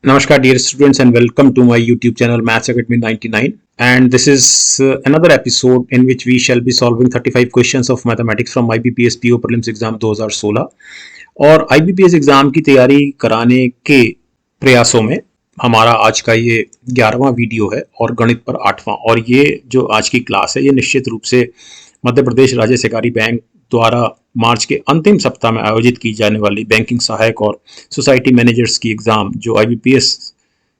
Namaskar dear students and welcome to my YouTube channel Maths Academy 99, and this is another episode in which we shall be solving 35 questions of mathematics from IBPS PO Prelims exam 2016 और IBPS exam की तैयारी कराने के प्रयासों में हमारा आज का ये 11वां वीडियो है और गणित पर 8वां। और ये जो आज की क्लास है ये निश्चित रूप से मध्य प्रदेश राज्य सहकारी बैंक द्वारा मार्च के अंतिम सप्ताह में आयोजित की जाने वाली बैंकिंग सहायक और सोसाइटी मैनेजर्स की एग्जाम जो IBPS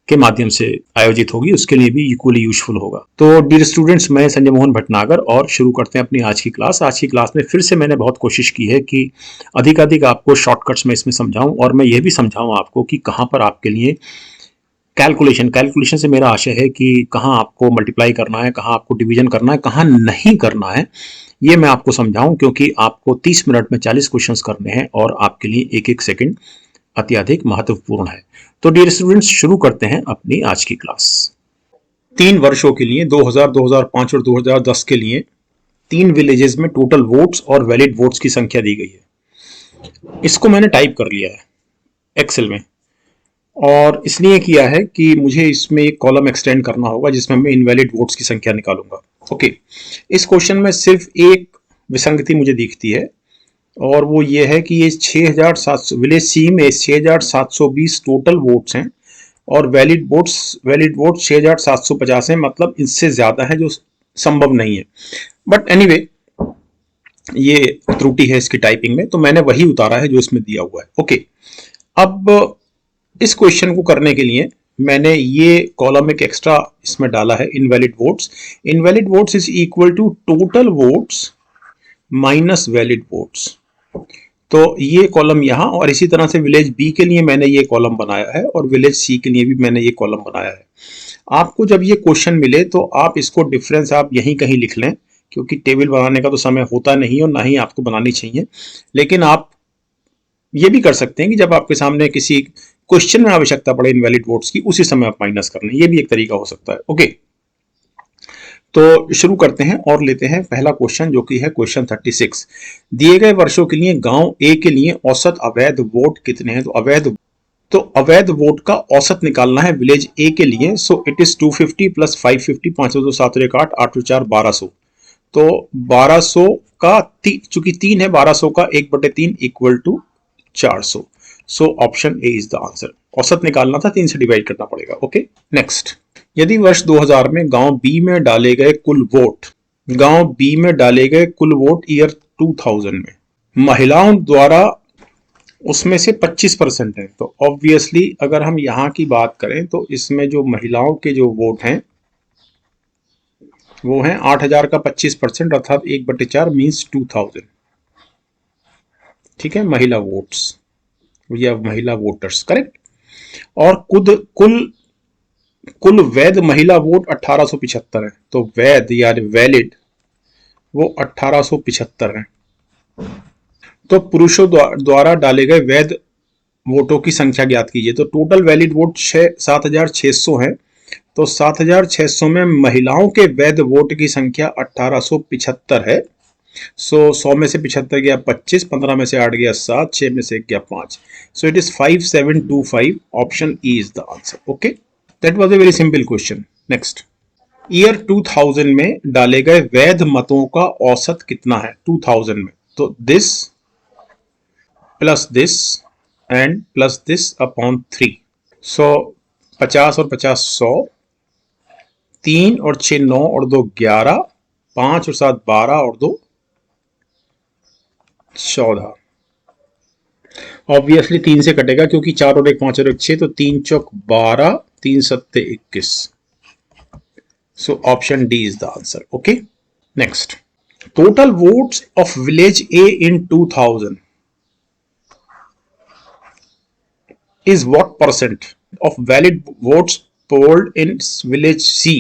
के माध्यम से आयोजित होगी उसके लिए भी इक्वली यूजफुल होगा। तो डियर स्टूडेंट्स, मैं संजय मोहन भटनागर और शुरू करते हैं अपनी आज की क्लास। आज की क्लास में फिर से मैंने बहुत कोशिश की है कि अधिकाधिक आपको शॉर्टकट्स में इसमें समझाऊं और मैं ये भी समझाऊं आपको कि कहाँ पर आपके लिए कैलकुलेशन से मेरा आशय है कि कहाँ आपको मल्टीप्लाई करना है, कहाँ आपको डिवीजन करना है, कहाँ नहीं करना है, ये मैं आपको समझाऊं क्योंकि आपको 30 मिनट में 40 क्वेश्चंस करने हैं और आपके लिए एक एक सेकंड अत्यधिक महत्वपूर्ण है। तो डियर स्टूडेंट्स, शुरू करते हैं अपनी आज की क्लास। 3 वर्षों के लिए 2000, 2005 और 2010 के लिए 3 विलेजेस में टोटल वोट्स और वैलिड वोट्स की संख्या दी गई है। इसको मैंने टाइप कर लिया है एक्सेल में और इसलिए किया है कि मुझे इसमें एक कॉलम एक्सटेंड करना होगा जिसमें मैं इनवैलिड वोट्स की संख्या निकालूंगा। ओके, इस क्वेश्चन में सिर्फ एक विसंगति मुझे दिखती है और वो ये है कि ये 6700 विलेज सी में 6720 टोटल वोट्स हैं और वैलिड वोट 6750 हैं, मतलब इससे ज्यादा है जो संभव नहीं है। बट एनीवे ये त्रुटि है इसकी टाइपिंग में, तो मैंने वही उतारा है जो इसमें दिया हुआ है। ओके, अब इस क्वेश्चन को करने के लिए मैंने ये कॉलम एक एक्स्ट्रा इसमें डाला है, invalid votes is equal to total votes minus valid votes. तो ये कॉलम यहाँ, और इसी तरह से विलेज बी के लिए मैंने ये कॉलम बनाया है और विलेज सी के लिए भी मैंने ये कॉलम बनाया है। आपको जब ये क्वेश्चन मिले तो आप इसको डिफरेंस आप यहीं कहीं लिख लें, क्योंकि टेबल बनाने का तो समय होता नहीं और ना ही आपको बनानी चाहिए। लेकिन आप ये भी कर सकते हैं कि जब आपके सामने किसी क्वेश्चन में आवश्यकता पड़े इनवैलिड वोट्स की, उसी समय आप माइनस कर लें, ये भी एक तरीका हो सकता है। ओके, तो शुरू करते हैं और लेते हैं पहला क्वेश्चन जो कि है क्वेश्चन 36। दिए गए वर्षों के लिए गांव ए के लिए औसत अवैध वोट कितने हैं? तो अवैध वोट का औसत निकालना है विलेज ए के लिए। So it is 250 plus 550, 5 2 7 1 8 8 4 1200। तो 1200 का चूंकि 3 है, 1200 का 1/3 equal to 400। So option A is the answer. औसत निकालना था, 3 से डिवाइड करना पड़ेगा। Okay, next. यदि वर्ष 2000 में गांव बी में डाले गए कुल वोट ईयर 2000 में महिलाओं द्वारा उसमें से 25% है, तो ऑब्वियसली अगर हम यहां की बात करें तो इसमें जो महिलाओं के जो वोट हैं वो हैं 8000 का 25%, अर्थात 1/4 मीन्स 2000। ठीक है, महिला वोट्स या महिला वोटर्स, करेक्ट। और कुल वैध महिला वोट 1875 है, तो वैध यानी वैलिड वो 1875 है। तो पुरुषों द्वारा डाले गए वैध वोटों की संख्या ज्ञात कीजिए। तो टोटल वैलिड वोट 7600 है, तो 7600 में महिलाओं के वैध वोट की संख्या 1875 है। सो 100 में से 75 गया 25, 15 में से 8 गया 7, 6 में से 1 गया 5। सो it is 5725। Option E is the answer. Okay, that was a very simple question. Next, year 2000 में डाले गए वैध मतों का औसत कितना है 2000 में? तो this plus this and plus this upon 3। सो 50 और 50 100, 3 और 6 9 और 2 11, 5 और 7 12 और 2 14। ऑब्वियसली 3 से कटेगा क्योंकि 4 और 1 5 और 1 6, तो 3 चौक 12, 3 सत्ते 21। सो option D is the answer. Okay, next. Total votes of village A in 2000 is what percent of valid votes polled in village C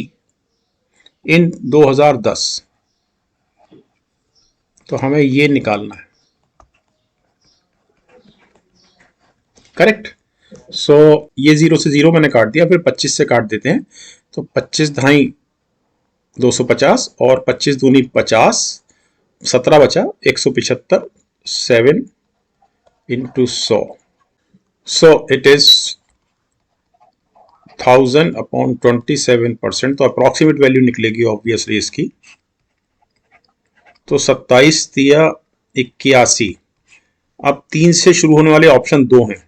in 2010? तो हमें ये निकालना है, करेक्ट। सो ये 0 से 0 मैंने काट दिया, फिर 25 से काट देते हैं। तो 25 ढाई 250 और 25 दूनी 50, 17 बचा 175, 7 into 100। So it is 1000 upon 27%, तो अप्रोक्सीमेट वैल्यू निकलेगी ऑब्वियसली इसकी। तो 27 दिया 81। अब 3 से शुरू होने वाले ऑप्शन 2 हैं,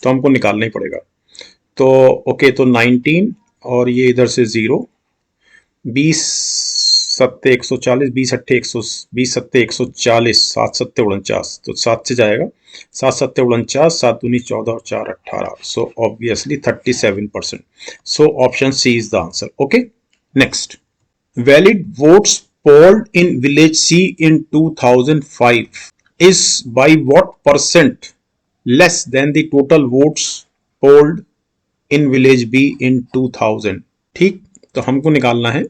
तो हमको निकालना ही पड़ेगा। तो ओके, तो 19 और ये इधर से 0, 20 सत्ते 140, 20 अट्ठे 140, 7 सत्ते 49, तो 7 से जाएगा, 7 सत्ते 49, 7 दूनी 14 और 4 18, so obviously 37%। So option C is the answer. Okay, next, valid votes polled in village C in 2005 is by what percent less than the total votes polled in village B in 2000। ठीक, तो हमको निकालना है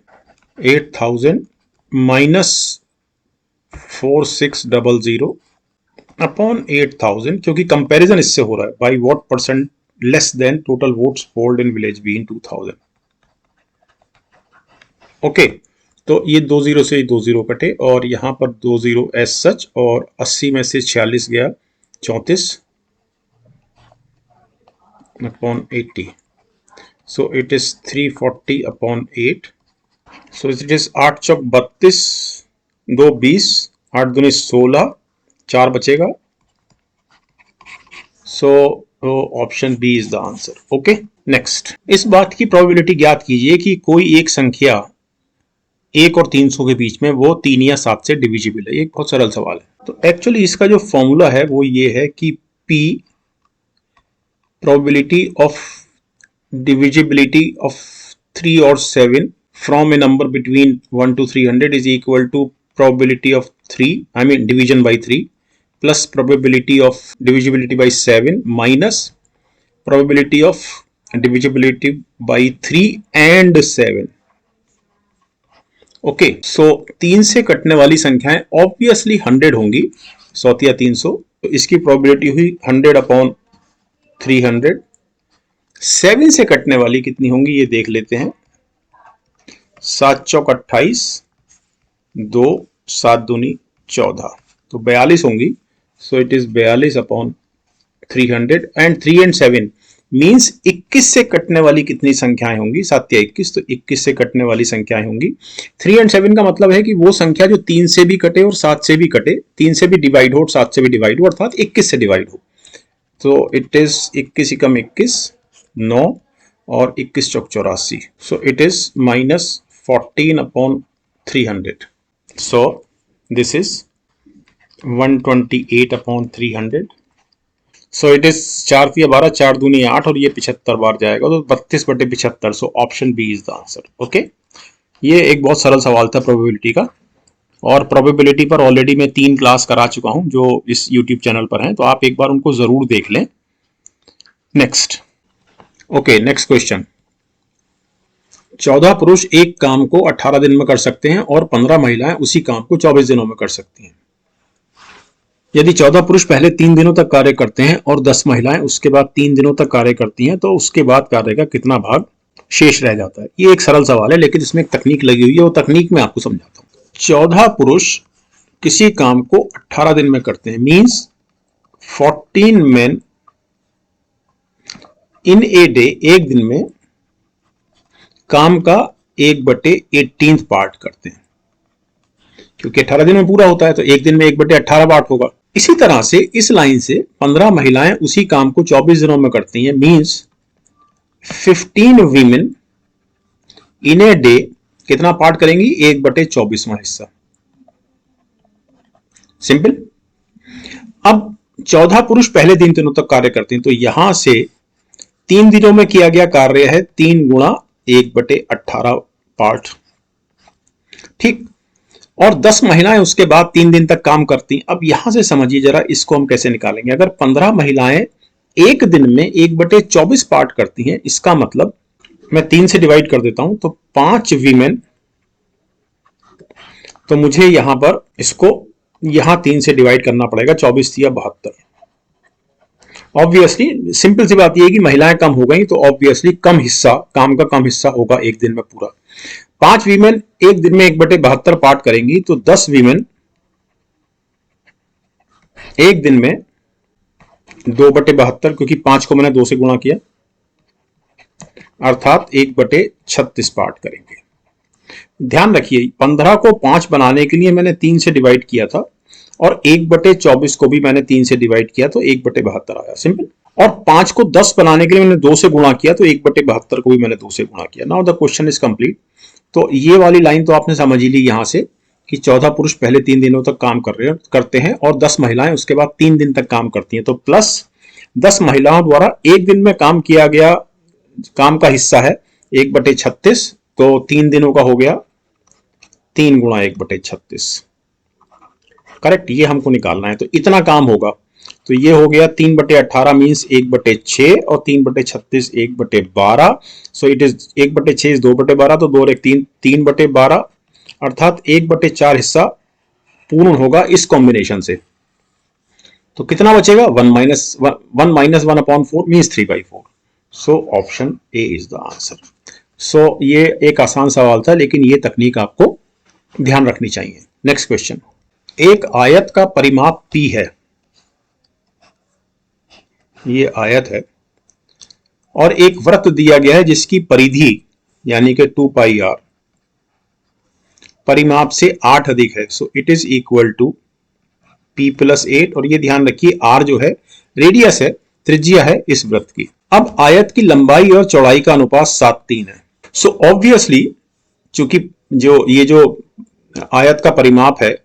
8000 minus 4600 upon 8000, क्योंकि comparison इससे हो रहा है, by what percent less than total votes polled in village be in 2000। Okay, तो ये 20 से 20 कटे और यहां पर 20 एज सच, और 80 में से 46 गया 34 upon 80, so it is 340 upon 8, so it is 8 चौक 32, 2 20, 8 दूनी 16, 4 बचेगा, so option B is the answer. Okay, next, इस बात की प्रोबेबिलिटी ज्ञात कीजिए कि कोई एक संख्या 1 और 300 के बीच में वो 3 या 7 से डिविजिबल है। एक बहुत सरल सवाल है। तो एक्चुअली इसका जो फॉर्मूला है वो ये है कि P probability of divisibility of 3 or 7 from a number between 1 to 300 is equal to probability of 3, I mean division by 3, plus probability of divisibility by 7 minus probability of divisibility by 3 and 7। Okay, सो 3 से कटने वाली संख्याएं obviously 100 होंगी, 100 या 300, तो इसकी probability हुई 100 upon 300। 7 से कटने वाली कितनी होंगी ये देख लेते हैं, 7 चौक 28, 2 7 दूनी 14, तो 42 होंगी। सो it is 42 upon 300, and 3 and 7 means 21 से कटने वाली कितनी संख्याएं होंगी, 7 या 21, तो 21 से कटने वाली संख्याएं होंगी। 3 एंड 7 का मतलब है कि वो संख्या जो 3 से भी कटे और 7 से भी कटे, 3 से भी डिवाइड हो और 7 से भी डिवाइड हो, अर्थात 21 से डिवाइड हो। तो इट इज 21 एकम 21, 9 और 21 चौक 84, सो it is minus 14 upon 300, so this is 128 upon 300, so it is 4 या 12, 4 दूनी 8 और ये 75 बार जाएगा, तो 32 बटे 75, so option B is the answer. Okay, ये एक बहुत सरल सवाल था प्रोबेबिलिटी का, और प्रोबेबिलिटी पर ऑलरेडी मैं 3 क्लास करा चुका हूं जो इस यूट्यूब चैनल पर हैं, तो आप एक बार उनको जरूर देख लें। नेक्स्ट, ओके, नेक्स्ट क्वेश्चन, 14 पुरुष एक काम को 18 दिन में कर सकते हैं और 15 महिलाएं उसी काम को 24 दिनों में कर सकती हैं। यदि 14 पुरुष पहले 3 दिनों तक कार्य करते हैं और 10 महिलाएं उसके बाद 3 दिनों तक कार्य करती हैं, तो उसके बाद कार्य का कितना भाग शेष रह जाता है। ये एक सरल सवाल है, लेकिन इसमें एक तकनीक लगी हुई है, वो तकनीक मैं आपको समझाता हूं। 14 पुरुष किसी काम को 18 दिन में करते हैं, means 14 men in a day, एक दिन में काम का 1/18 पार्ट करते हैं, क्योंकि 18 दिन में पूरा होता है, तो एक दिन में 1/18 पार्ट होगा। इसी तरह से इस लाइन से 15 महिलाएं उसी काम को 24 दिनों में करती हैं, means 15 women in a day कितना पार्ट करेंगी, 1/24वां हिस्सा। सिंपल। अब 14 पुरुष पहले 3 दिनों तक कार्य करते हैं, तो यहां से 3 दिनों में किया गया कार्य है 3 गुणा 1/18 पार्ट, ठीक। और 10 महिलाएं उसके बाद 3 दिन तक काम करती। अब यहां से समझिए जरा, इसको हम कैसे निकालेंगे। अगर 15 महिलाएं एक दिन में 1/24 पार्ट करती हैं, इसका मतलब मैं 3 से डिवाइड कर देता हूं, तो 5 वीमेन, तो मुझे यहां पर इसको यहां 3 से डिवाइड करना पड़ेगा, 24 या 72। ऑब्वियसली सिंपल सी बात यह है कि महिलाएं कम हो गई, तो ऑब्वियसली कम हिस्सा, काम का कम हिस्सा होगा एक दिन में पूरा। 5 वीमेन एक दिन में 1/72 पार्ट करेंगी, तो 10 वीमेन एक दिन में 2/72, क्योंकि 5 को मैंने 2 से गुणा किया, अर्थात 1/36 पार्ट करेंगे। ध्यान रखिए 15 को 5 बनाने के लिए मैंने 3 से डिवाइड किया था और 1/24 को भी मैंने 3 से डिवाइड किया तो 1/72 आया, सिंपल। और 5 को 10 बनाने के लिए मैंने 2 से गुणा किया तो 1/72 को भी मैंने 2 से गुणा किया। Now the question is complete. तो ये वाली लाइन तो आपने समझ ही ली यहां से कि 14 पुरुष पहले 3 दिनों तक काम करते हैं और 10 महिलाएं उसके बाद 3 दिन तक काम करती हैं। तो प्लस 10 महिलाओं द्वारा एक दिन में काम किया गया काम का हिस्सा है 1/36, तो 3 दिनों का हो गया 3 गुणा 1/36। करेक्ट, ये हमको निकालना है। तो इतना काम होगा, तो ये हो गया 3/18 मीन्स 1/6 और 3/36 1/12। सो इट इज 1/6 इज 2/12, तो 2 और 1 3, 3/12 अर्थात 1/4 हिस्सा पूर्ण होगा इस कॉम्बिनेशन से। तो कितना बचेगा 1 minus 1/4 means 3/4। So option A is the answer. So ये एक आसान सवाल था, लेकिन ये तकनीक आपको ध्यान रखनी चाहिए। नेक्स्ट क्वेश्चन, एक आयत का परिमाप P है, ये आयत है, और एक वृत्त दिया गया है जिसकी परिधि यानी कि 2πr परिमाप से 8 अधिक है। So it is equal to P + 8, और ये ध्यान रखिए R जो है रेडियस है, त्रिज्या है इस वृत्त की। अब आयत की लंबाई और चौड़ाई का अनुपात 7:3 है। सो ऑब्वियसली चूंकि जो आयत का परिमाप है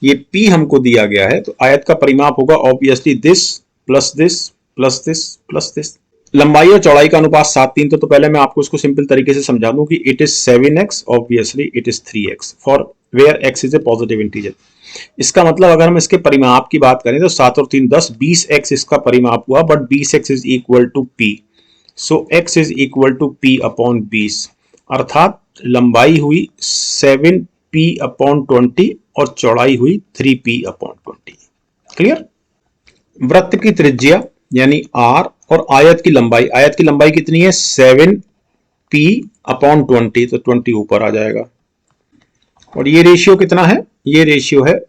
ये P हमको दिया गया है, तो आयत का परिमाप होगा obviously this plus this plus this plus this. लंबाई और चौड़ाई का अनुपात 7:3, तो पहले मैं आपको इसको सिंपल तरीके से समझा दूं कि it is 7x, obviously it is 3x for where x is a positive integer. इसका मतलब अगर हम इसके परिमाप की बात करें तो 7 और 3 10, 20x इसका परिमाप हुआ, but 20x is equal to P। So x is equal to P/20, अर्थात लंबाई हुई 7P/20 और चौड़ाई हुई 3P/20। क्लियर। वृत्त की त्रिज्या यानी R और आयत की लंबाई कितनी है 7P/20, तो 20 ऊपर आ जाएगा। और ये रेशियो कितना है, ये रेशियो है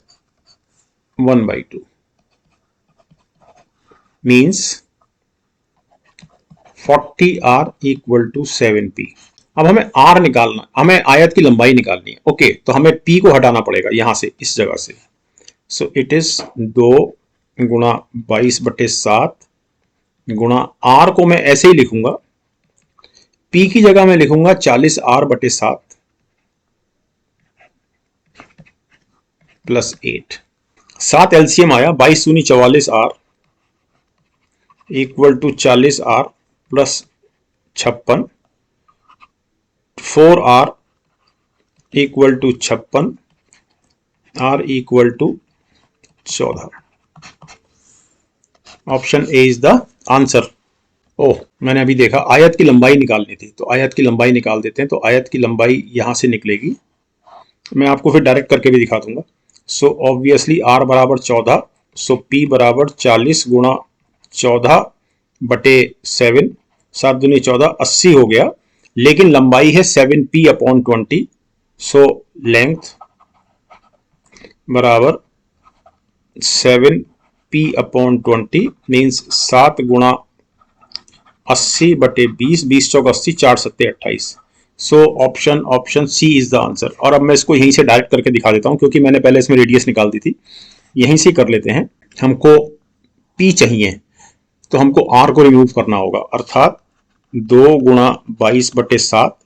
1/2 मीन्स 40R = 7P। अब हमें R निकालना, हमें आयत की लंबाई निकालनी है। ओके, तो हमें P को हटाना पड़ेगा यहां से, इस जगह से। सो इट इज 2 गुणा 22/7 गुणा R को मैं ऐसे ही लिखूंगा, P की जगह मैं लिखूंगा 40R/7 प्लस 8। 7 एलसीएम आया, 22 दूनी 44R equal to 40R plus 56, 4R equal to 56, R equal to 14। Option A is the answer. ओह, मैंने अभी देखा आयत की लंबाई निकालनी थी, तो आयत की लंबाई निकाल देते हैं। तो आयत की लंबाई यहां से निकलेगी, मैं आपको फिर डायरेक्ट करके भी दिखा दूंगा। सो ऑब्वियसली R बराबर 14, सो P बराबर 40 गुणा 14/7, 7 दूनी 14, 80 हो गया, लेकिन लंबाई है 7P/20। सो लेंथ बराबर 7P/20 मीन्स 7 गुणा 80/20, 20 चौक 80, 4 सत्ते 28। So option C is the answer. और अब मैं इसको यहीं से डायरेक्ट करके दिखा देता हूं, क्योंकि मैंने पहले इसमें रेडियस निकाल दी थी। यहीं से कर लेते हैं। हमको P चाहिए, तो हमको R को रिमूव करना होगा, अर्थात 2 गुणा 22/7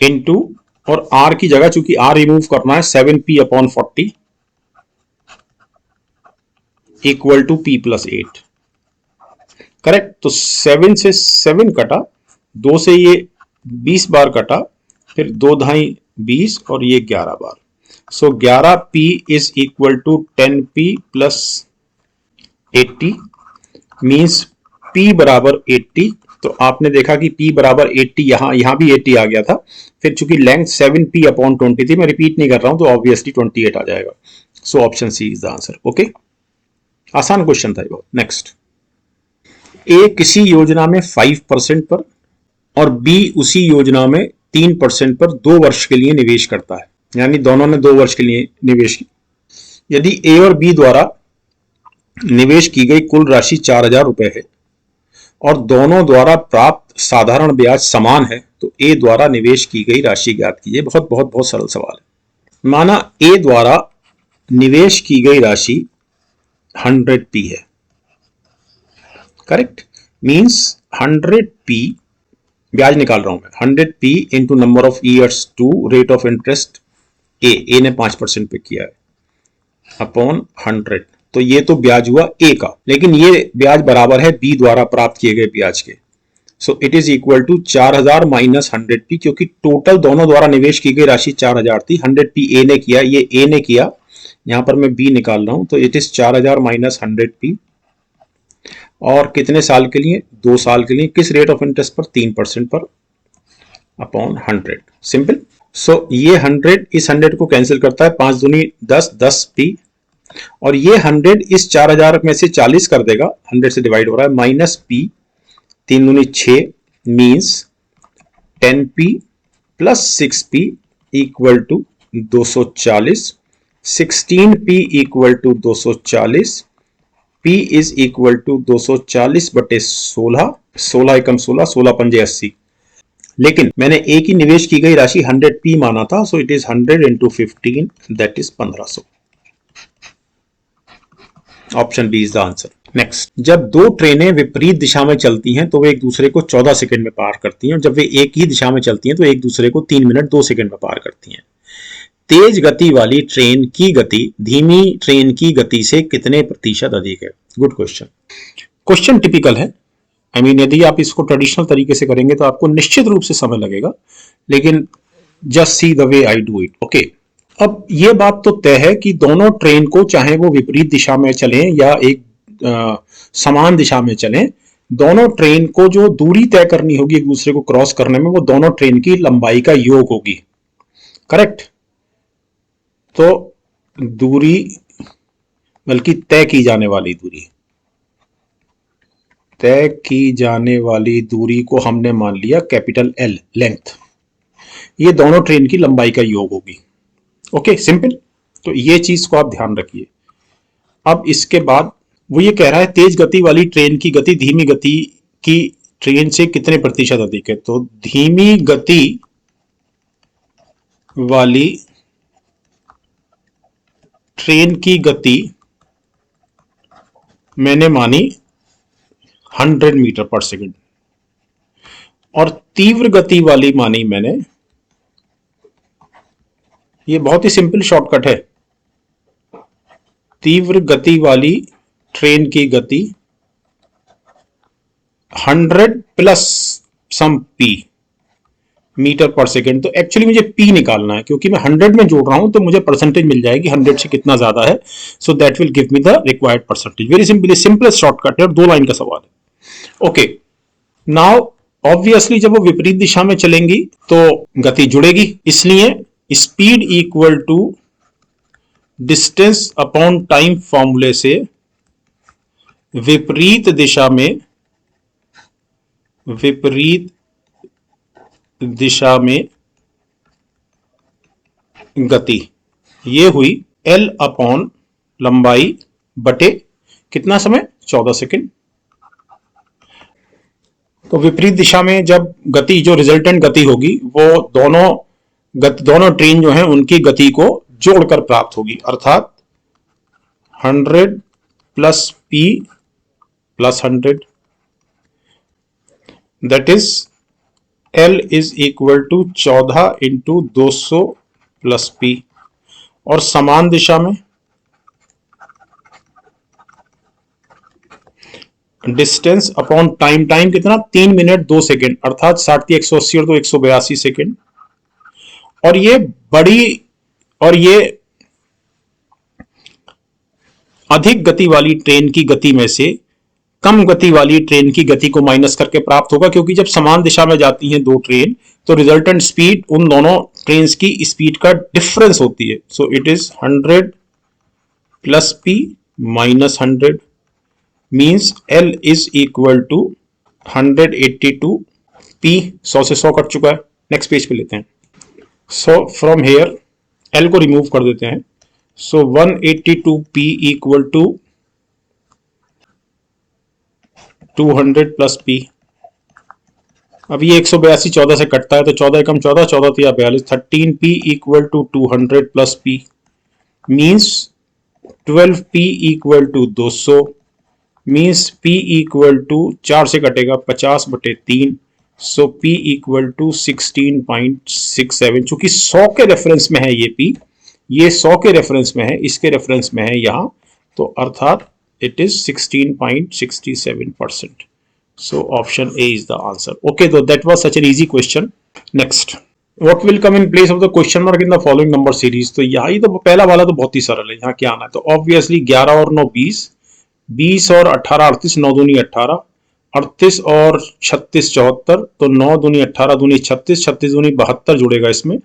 इंटू, और R की जगह चूंकि R रिमूव करना है 7P/40 equal to P + 8। Correct. तो 7 से 7 कटा, 2 से ये 20 बार कटा, फिर 2 धाई 20 और ये 11 बार। So 11P is equal to 10P + 80 means P बराबर 80। तो आपने देखा कि P बराबर 80, यहां भी 80 आ गया था। फिर चूंकि लेंथ 7P/20 थी, मैं रिपीट नहीं कर रहा हूं, तो ऑब्वियसली 28 आ जाएगा। So option C is the answer. Okay, आसान क्वेश्चन था ये। नेक्स्ट, ए किसी योजना में 5% पर और बी उसी योजना में 3% पर 2 वर्ष के लिए निवेश करता है, यानी दोनों ने 2 वर्ष के लिए निवेश किया। यदि ए और बी द्वारा निवेश की गई कुल राशि 4000 रुपए है और दोनों द्वारा प्राप्त साधारण ब्याज समान है तो ए द्वारा निवेश की गई राशि ज्ञात कीजिए। बहुत बहुत बहुत सरल सवाल है। माना ए द्वारा निवेश की गई राशि 100p है, करेक्ट, मींस 100p ब्याज निकाल रहा हूं मैं, 100p into number of years to rate of interest ए ने 5% पे किया है अपॉन 100, तो ये तो ब्याज हुआ ए का, लेकिन ये ब्याज बराबर है बी द्वारा प्राप्त किए गए ब्याज के। So it is equal to 4000 minus 100p, क्योंकि टोटल दोनों द्वारा निवेश की गई राशि 4000 थी, 100p ए ने किया, ये ए ने किया, यहां पर मैं बी निकाल रहा हूं, तो इट इज 4000 माइनस 100p, और कितने साल के लिए, 2 साल के लिए, किस रेट ऑफ इंटरेस्ट पर, 3% पर, अपॉन 100, सिंपल। सो ये 100 इस 100 को कैंसिल करता है, 5 दूनी 10, 10p, और ये 100 इस 4000 में से 40 कर देगा, 100 से डिवाइड हो रहा है, माइनस p, 3 दूनी 6, means 10p plus 6p equal to 240, 16p equal to 240, p is equal to 240 बटे 16, 16 एकम 16, 16 पंजे 80, लेकिन मैंने ए की निवेश की गई राशि 100p माना था, so it is 100 into 15, that is 1500। Option B is the answer. Next, जब दो ट्रेनें विपरीत दिशा में चलती हैं तो वे एक दूसरे को 14 सेकंड में पार करती हैं, और जब वे एक ही दिशा में चलती हैं तो एक दूसरे को 3 मिनट 2 सेकंड में पार करती हैं। तेज गति वाली ट्रेन की गति धीमी ट्रेन की गति से कितने प्रतिशत अधिक है? Good question. क्वेश्चन टिपिकल है, आई मीन यदि आप इसको ट्रेडिशनल तरीके से करेंगे तो आपको निश्चित रूप से समय लगेगा, लेकिन just see the way I do it, okay. अब यह बात तो तय है कि दोनों ट्रेन को, चाहे वो विपरीत दिशा में चलें या एक समान दिशा में चलें, दोनों ट्रेन को जो दूरी तय करनी होगी एक दूसरे को क्रॉस करने में, वो दोनों ट्रेन की लंबाई का योग होगी, करेक्ट। तो दूरी, बल्कि तय की जाने वाली दूरी, तय की जाने वाली दूरी को हमने मान लिया कैपिटल एल, लेंथ, ये दोनों ट्रेन की लंबाई का योग होगी, ओके, सिंपल। तो ये चीज को आप ध्यान रखिए। अब इसके बाद वो ये कह रहा है तेज गति वाली ट्रेन की गति धीमी गति की ट्रेन से कितने प्रतिशत अधिक है? तो धीमी गति वाली ट्रेन की गति मैंने मानी 100 मीटर पर सेकंड, और तीव्र गति वाली मानी मैंने, ये बहुत ही सिंपल शॉर्टकट है, तीव्र गति वाली ट्रेन की गति 100 प्लस सम p मीटर पर सेकेंड। तो एक्चुअली मुझे p निकालना है, क्योंकि मैं 100 में जोड़ रहा हूं तो मुझे परसेंटेज मिल जाएगी 100 से कितना ज्यादा है, so that will give me the required percentage. Very simple, simplest shortcut है और 2 लाइन का सवाल है, ओके। नाउ ऑब्वियसली जब वो विपरीत दिशा में चलेंगी तो गति जुड़ेगी, इसलिए speed equal to distance upon time फॉर्मूले से विपरीत दिशा में गति, ये हुई L अपॉन लंबाई बटे कितना समय, 14 सेकंड। तो विपरीत दिशा में जब गति, जो रिजल्टेंट गति होगी, वो दोनों ट्रेन जो हैं उनकी गति को जोड़कर प्राप्त होगी, अर्थात 100 plus p plus 100, that is L is equal to 14 into 200 plus p, और समान दिशा में डिस्टेंस अपॉन टाइम, टाइम कितना, 3 मिनट 2 सेकेंड, अर्थात 60 180 और 182 सेकेंड। और ये अधिक गति वाली ट्रेन की गति में से कम गति वाली ट्रेन की गति को माइनस करके प्राप्त होगा, क्योंकि जब समान दिशा में जाती हैं दो ट्रेन तो रिजल्टेंट स्पीड उन दोनों ट्रेन की स्पीड का डिफरेंस होती है। So it is 100 plus p minus 100 means L is equal to 182 p, 100 से 100 कट चुका है। नेक्स्ट पेज पे लेते हैं। सो फ्रॉम हेयर L को रिमूव कर देते हैं। So 182 p equal to 200 plus p, अब ये 182 14 से कटता है तो 14 एकम 14, 14 तिया 42, 13p equal to 200 plus p means 12p equal to 200 means p equal to 4 से कटेगा 50/3, सो p इक्वल टू 16.67। चूंकि 100 के रेफरेंस में है ये p, ये 100 के रेफरेंस में है, इसके रेफरेंस में है यहाँ, तो अर्थात it is 16.67%. So option A is the answer. Okay, though that was such an easy question. Next, what will come in place of the question mark in the following number series? तो यहाँ ही तो पहला वाला तो बहुत ही सरल है, यहाँ क्या आना है, तो ऑब्वियसली 11 और 9 20, 20 और 18 38, 9 दूनी 18, 38 और 36 74, तो 9 दूनी 18 दूनी 36, 36 दूनी 72 जुड़ेगा इसमें,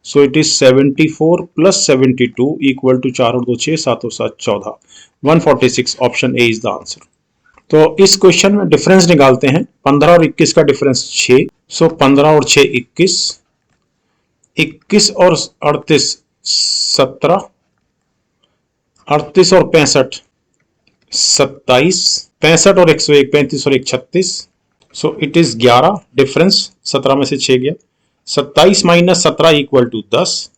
so it is 74 plus 72 equal to 4 और 2 6, 7 और 7 14, 146. Option A is the answer. तो इस क्वेश्चन में डिफरेंस निकालते हैं, 15 और 21 का डिफरेंस 6, सो 15 और 6 21, 21 और 38 17, 38 और 65 27, 65 और 101 35 और 1 36, सो इट इज 11, डिफरेंस 17 में से 6 गया, 27 minus 17 equal to 10,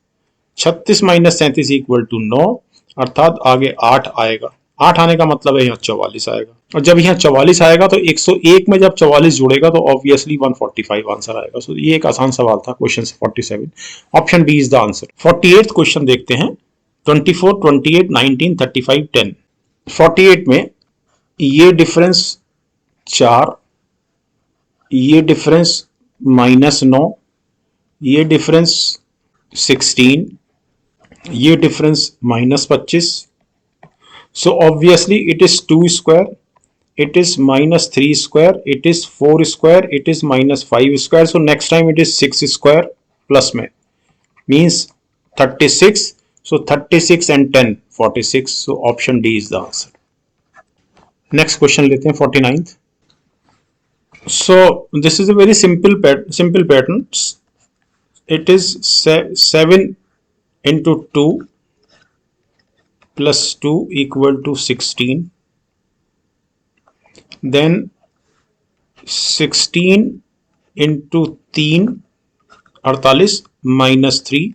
36 minus 37 equal to 9, अर्थात आगे 8 आएगा, 8 आने का मतलब है यहाँ 44 आएगा, और जब यहाँ 44 आएगा तो 101 में जब 44 जुड़ेगा तो ऑब्वियसली 145 आंसर आएगा. सो ये एक आसान सवाल था question 47. Option B is the answer. 48th question देखते हैं. 24 28 19 35 10. 48 में ये डिफरेंस 4, ये डिफरेंस -9, ये डिफरेंस 16, ये difference -25. So obviously it is 2 square, it is -3 square, it is 4 square, it is -5 square. So next time it is 6 square plus में means 36. So 36 and 10 46. So option D is the answer. Next question लेते हैं 49th. So this is a very simple pattern. It is 7 into 2 plus 2 equal to 16, then 16 into 3 48 minus 3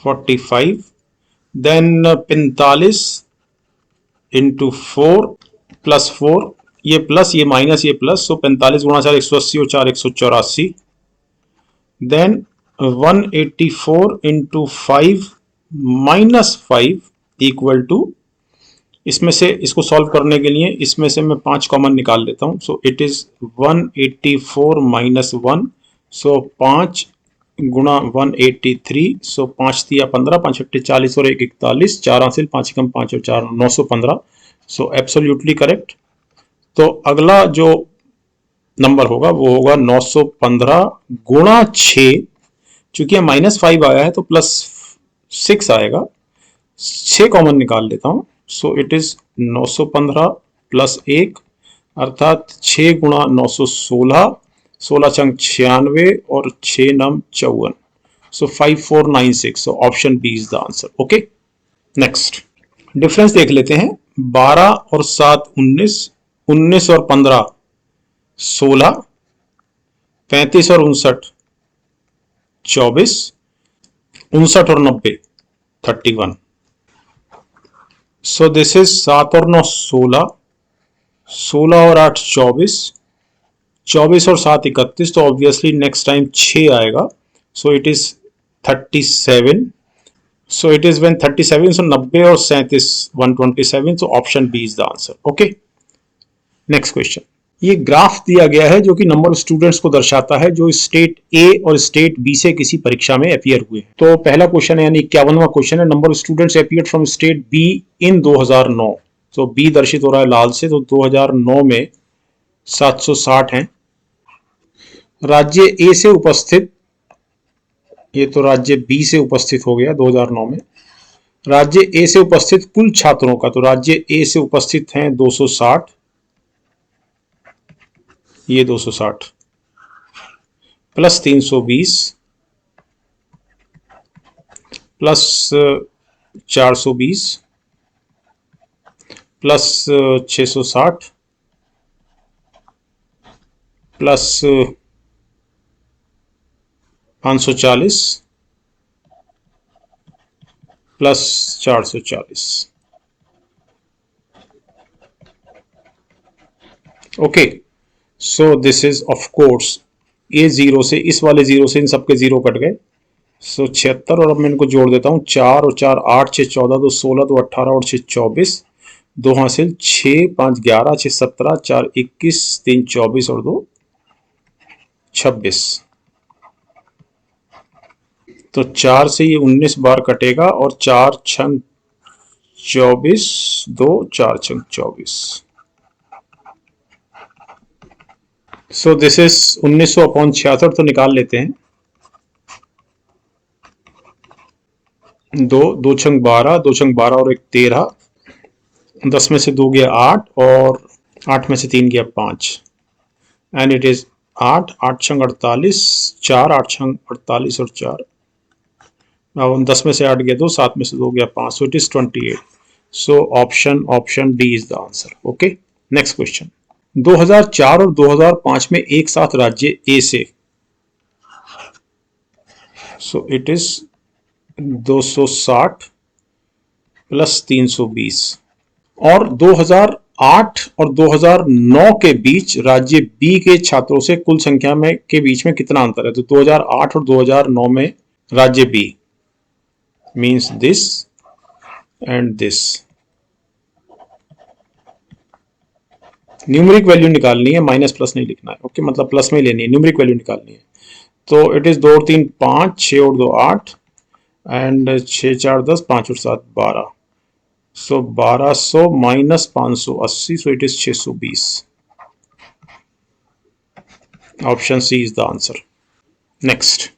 45, then 45 into 4 plus 4, ये plus ये minus ये plus, सो 45 गुणा 4 180 और 4 184, then 184 into 5 minus 5 equal to, इसमें से इसको सॉल्व करने के लिए इसमें से मैं 5 कॉमन निकाल लेता हूं, सो इट इज 184 माइनस 1, सो 5 गुणा 183, सो 5 दिया 15, 5 अट्ठे 40 और 1 41, 4 हासिल 5 कम 5 और 4 915, सो एब्सोल्युटली करेक्ट. तो अगला जो नंबर होगा वो होगा 915 गुणा 6, चूंकि -5 आया है तो +6 आएगा, 6 कॉमन निकाल लेता हूं, सो इट इज 915 प्लस 1 अर्थात 6 गुणा 916, 16 चंग 96 और 6 नम 54, so 5496. So option B is the answer. Okay, next difference देख लेते हैं. 12 और 7 19, 19 और 15 16, 35 और 59 24, 59 और 90 31. सो दिस इज 7 और 9 16, 16 और 8 24, 24 और 7 31, तो ऑब्वियसली नेक्स्ट टाइम 6 आएगा, so it is 37. So it is when 37, so 90 और 37 127, so option B is the answer. Okay, next question. ये ग्राफ दिया गया है जो कि नंबर ऑफ स्टूडेंट्स को दर्शाता है जो स्टेट ए और स्टेट बी से किसी परीक्षा में अपियर हुए. तो पहला क्वेश्चन है यानी 51वां क्वेश्चन है, number of students appeared from state be in 2009. तो बी दर्शित हो रहा है लाल से, तो 2009 में 760 हैं. राज्य ए से उपस्थित, ये तो राज्य बी से उपस्थित हो गया 2009 में. राज्य ए से उपस्थित कुल छात्रों का, तो राज्य ए से उपस्थित हैं 260, ये 260 plus 320 plus 420 plus 660 plus 540 plus 440। Okay, so this is of course ये जीरो से, इस वाले जीरो से इन सबके जीरो कट गए। सो 76, और अब मैं इनको जोड़ देता हूँ, 4 और 4 8, 6 14, 2 16, 2 18 और 6 24, 2 हासिल 6 5 11, 6 17, 4 21, 3 24 और 2 26। तो 4 से ये 19 बार कटेगा और 4 छंग 24, 2 4 छंग 24। सो दिस इज 1900 अपॉन 66, तो निकाल लेते हैं। 2 2 छंग 12, 2 छंग 12 और 1 13, 10 में से 2 गया 8 और 8 में से 3 गया 5, एंड इट इज 8 8 छंग 48, 4 8 छंग 48 और 4, 10 में से 8 गया 2, 7 में से 2 गया 5, सो it is 28। So option D is the answer. Okay, next question. 2004 और 2005 में एक साथ राज्य ए से, सो इट इज 260 प्लस 320, और 2008 और 2009 के बीच राज्य बी के छात्रों से कुल संख्या में के बीच में कितना अंतर है? तो 2008 और 2009 में राज्य B means this and this, numeric value निकालनी है, माइनस प्लस नहीं लिखना है। ओके, मतलब प्लस में ही लेनी है, न्यूमेरिक वैल्यू निकालनी है। तो इट इज 2 और 3 5, 6 और 2 8, एंड 6 4 10, 5 और 7 12, so 1200 minus 580, so it is 620। Option C is the answer. Next,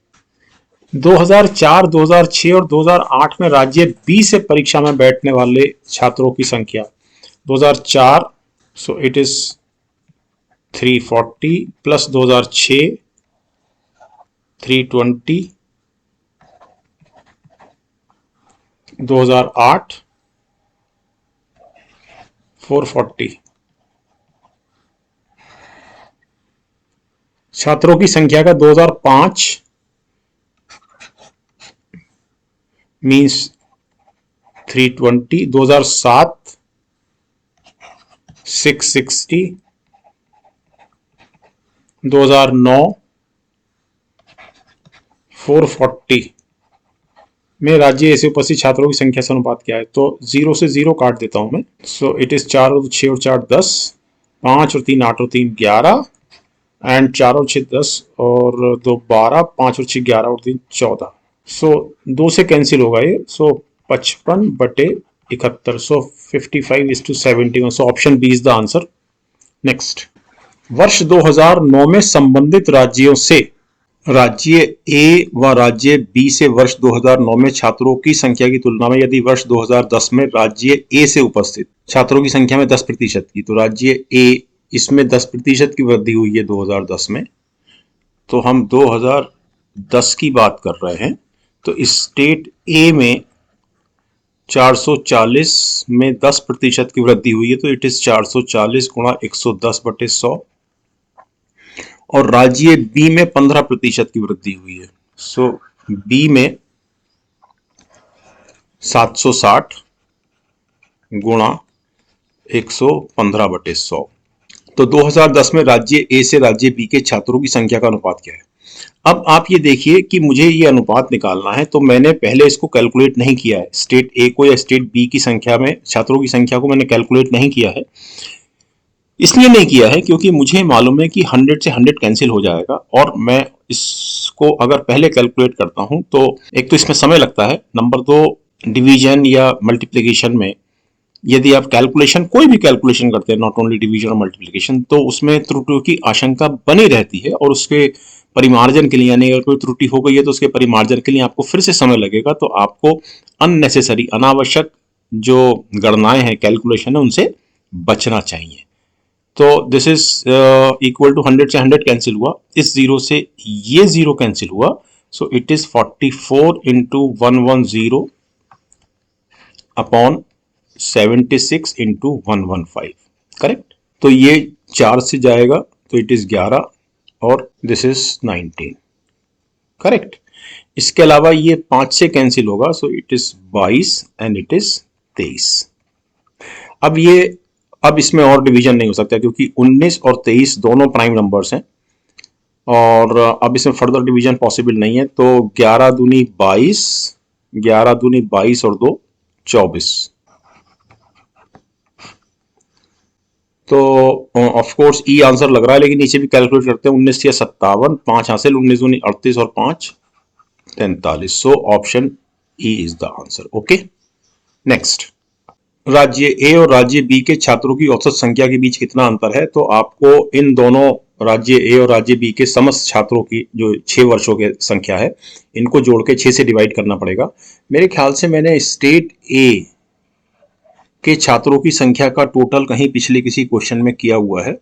2004 2006 और 2008 में राज्य बी से परीक्षा में बैठने वाले छात्रों की संख्या। 2004, सो इट इज 340 प्लस 2006 320, 2008 440। छात्रों की संख्या का 2005 मीन्स 320, 2007 660, 2009 440 में राज्य ऐसे उपस्थित छात्रों की संख्या से अनुपात क्या है? तो 0 से 0 काट देता हूं मैं। सो इट इज 4 और 6 और 4 10, 5 और 3 8 और 3 11, एंड 4 और 6 10 और 2 12, 5 और 6 11 और 3 14। सो 2 से कैंसिल होगा ये, सो 55 बटे 71, so 55:71, so option B is the answer. Next, वर्ष 2009 में संबंधित राज्यों से राज्य ए व राज्य बी से वर्ष 2009 में छात्रों की संख्या की तुलना में यदि वर्ष 2010 में राज्य ए से उपस्थित छात्रों की संख्या में 10% की, तो राज्य ए इसमें 10% की वृद्धि हुई है 2010 में, तो हम 2010 की बात कर रहे हैं। तो स्टेट ए में 440 में 10% की वृद्धि हुई है, तो इट इज 440 गुणा 110/100, और राज्य बी में 15% की वृद्धि हुई है। सो बी में 760 गुणा 115/100। तो 2010 में राज्य ए से राज्य बी के छात्रों की संख्या का अनुपात क्या है? अब आप ये देखिए कि मुझे ये अनुपात निकालना है, तो मैंने पहले इसको कैलकुलेट नहीं किया है, स्टेट ए को या स्टेट बी की संख्या में छात्रों की संख्या को मैंने कैलकुलेट नहीं किया है। इसलिए नहीं किया है क्योंकि मुझे मालूम है कि 100 से 100 कैंसिल हो जाएगा, और मैं इसको अगर पहले कैलकुलेट करता हूं तो एक तो इसमें समय लगता है, नंबर 2 डिवीजन या मल्टीप्लिकेशन में यदि आप कैलकुलेशन कोई भी कैलकुलेशन करते हैं, नॉट ओनली डिवीजन और मल्टीप्लिकेशन, तो उसमें त्रुटियों की आशंका बनी रहती है, और उसके परिमार्जन के लिए, यानी अगर कोई त्रुटि हो गई है तो उसके परिमार्जन के लिए आपको फिर से समय लगेगा, तो आपको अननेसेसरी अनावश्यक जो गणनाएं हैं, कैलकुलेशन है, उनसे बचना चाहिए। तो दिस इज इक्वल टू 100 से 100 कैंसिल हुआ, इस जीरो से ये जीरो कैंसिल हुआ, सो it is 44 into 110 upon 76 into 115, correct. तो ये 4 से जाएगा तो इट इज 11, और दिस इज 19, करेक्ट। इसके अलावा ये 5 से कैंसिल होगा, सो it is 22 and it is 23। अब इसमें और डिवीजन नहीं हो सकता क्योंकि 19 और 23 दोनों प्राइम नंबर्स हैं और अब इसमें फर्दर डिवीजन पॉसिबल नहीं है। तो 11 दूनी 22, 11 दूनी 22 और 2 24। तो ऑफ कोर्स ई आंसर लग रहा है, लेकिन नीचे भी कैलकुलेट करते हैं। 19 या 57, 5 हासिल, 19 दूनी 38 और 5 43। So option E is the answer. Okay, next. राज्य ए और राज्य बी के छात्रों की औसत संख्या के बीच कितना अंतर है? तो आपको इन दोनों राज्य ए और राज्य बी के समस्त छात्रों की जो 6 वर्षों की संख्या है, इनको जोड़ के 6 से डिवाइड करना पड़ेगा। मेरे ख्याल से मैंने स्टेट ए के छात्रों की संख्या का टोटल कहीं पिछले किसी क्वेश्चन में किया हुआ है।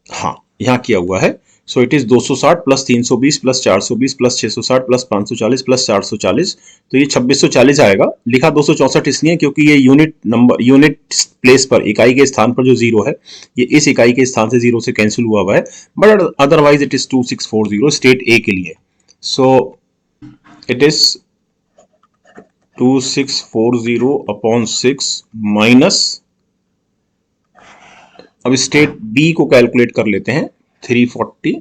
हाँ, यहाँ किया हुआ है। So it is 260 plus 320 plus 420 plus 660 plus 540 plus 440। तो ये 2640 आएगा। लिखा 264 इसलिए क्योंकि ये यूनिट प्लेस पर, इकाई के स्थान पर जो जीरो है, ये इस इकाई के स्थान से जीरो से कैंसिल हुआ है। But otherwise it is 2640 state A के लिए। So it is 2640 upon 6 minus, अब स्टेट बी को कैलकुलेट कर लेते हैं। 340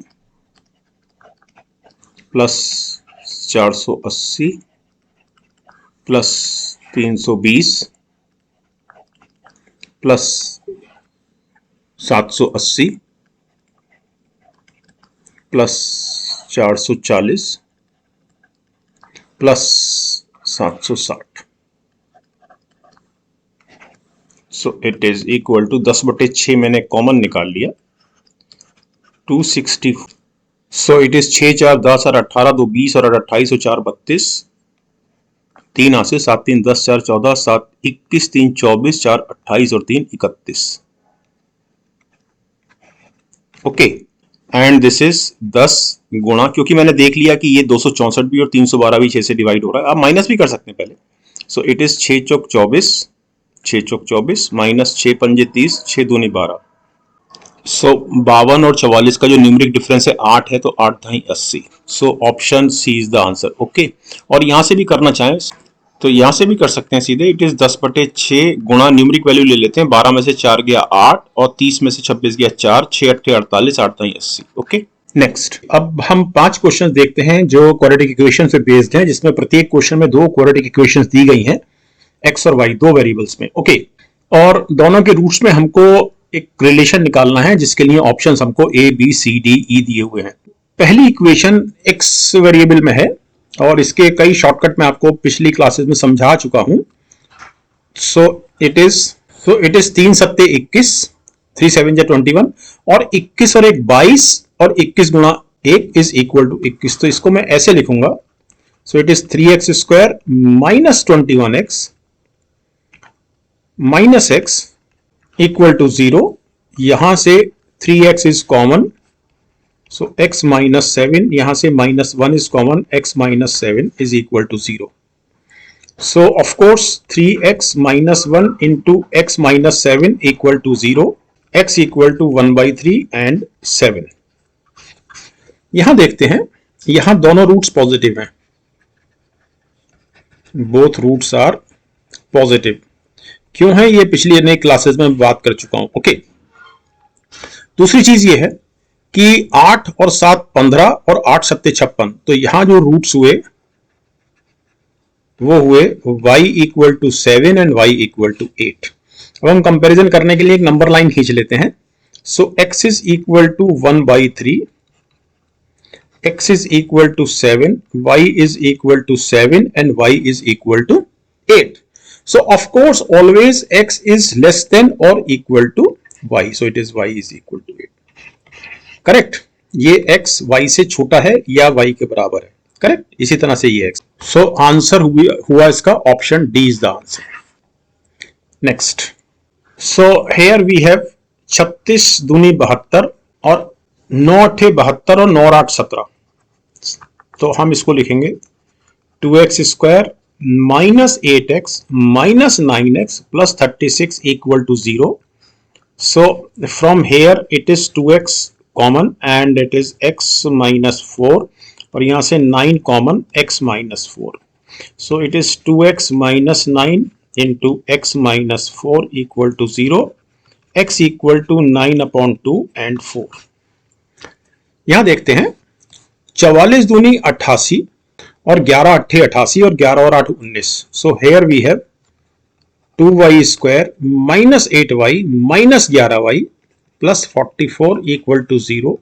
plus 480 plus 320 plus 780 plus 440 plus 760। So it is equal to 10/6 मैंने कॉमन निकाल लिया, 260। सो इट इज 6 4 10 और 18 2 20 और 28 और 4 32, 3 8 7 3 10 4 14 7 21 3 24 4 28 और 3 31। ओके, एंड दिस इज 10 गुणा, क्योंकि मैंने देख लिया कि ये 264 भी और 312 भी 6 से डिवाइड हो रहा है। आप माइनस भी कर सकते हैं पहले। सो it is 6 Chowk 24, 6 Chowk 24 minus 6 पंजे 30, 6 दूनी 12। सो 52 और 44 का जो न्यूमेरिक डिफरेंस है 8 है, तो 8 ढाई 80। So option C is the answer. Okay, और यहां से भी करना चाहें तो यहां से भी कर सकते हैं सीधे। इट इज 10/6 गुणा न्यूमेरिक वैल्यू ले लेते हैं। 12 में से 4 गया 8 और 30 में से 26 गया 4, 6 8 48, 8 ढाई 80। Okay, next. अब हम 5 क्वेश्चन देखते हैं जो क्वाड्रेटिक इक्वेशन से बेस्ड हैं, जिसमें प्रत्येक क्वेश्चन में 2 क्वाड्रेटिक इक्वेशंस दी गई हैं, एक्स और वाई, 2 वेरिएबल्स में। ओके, और दोनों के रूट्स में हमको एक रिलेशन निकालना है, जिसके लिए ऑप्शंस हमको A B C D E दिए हुए हैं। पहली इक्वेशन एक्स वेरिएबल में है और इसके कई शॉर्टकट मैं आपको पिछली क्लासेस में समझा चुका हूं। सो इट इज 3 सत्ते 21, 3 7 21 और 21 और 1 22 और 21 गुणा 1 इज इक्वल टू 21। तो इसको मैं ऐसे लिखूंगा। So it is 3x square minus 21x minus x equal to 0। यहां से 3x is common, so x minus 7, यहां से minus 1 is common, x minus 7 is equal to 0। So of course 3x minus 1 into x minus 7 equal to 0, x equal to 1/3 and 7। यहां देखते हैं, यहां दोनों roots positive हैं, बोथ रूट्स आर पॉजिटिव। क्यों है ये पिछली नई क्लासेस में बात कर चुका हूं। ओके, दूसरी चीज ये है कि 8 और 7 15 और 8 सत्ते 56। तो यहां जो रूट्स हुए वो हुए y equal to 7 and y equal to 8। अब हम कंपैरिजन करने के लिए एक नंबर लाइन खींच लेते हैं। So x is equal to 1/3, x is equal to 7, y is equal to 7 and y is equal to 8। So of course always x is less than or equal to y. So it is y is equal to 8. Correct? ये x y से छोटा है या y के बराबर है। Correct? इसी तरह से ये x. So आंसर हुआ इसका option D is the answer. Next. So here we have 36 दूनी 72 और 9 8 72 और 9 8 17। तो हम इसको लिखेंगे 2x square minus 8x minus 9x plus 36 equal to 0. So from here it is 2x common and it is x minus 4 और यहाँ से 9 common x minus 4. So it is 2x minus 9 into x minus 4 equal to 0. X equal to 9 upon 2 and 4. यहां देखते हैं 44 दूनी 88 और 11 अट्ठे 88 और 11 और 8 19. So here we have 2y square minus 8y minus 11y plus 44 equal to 0.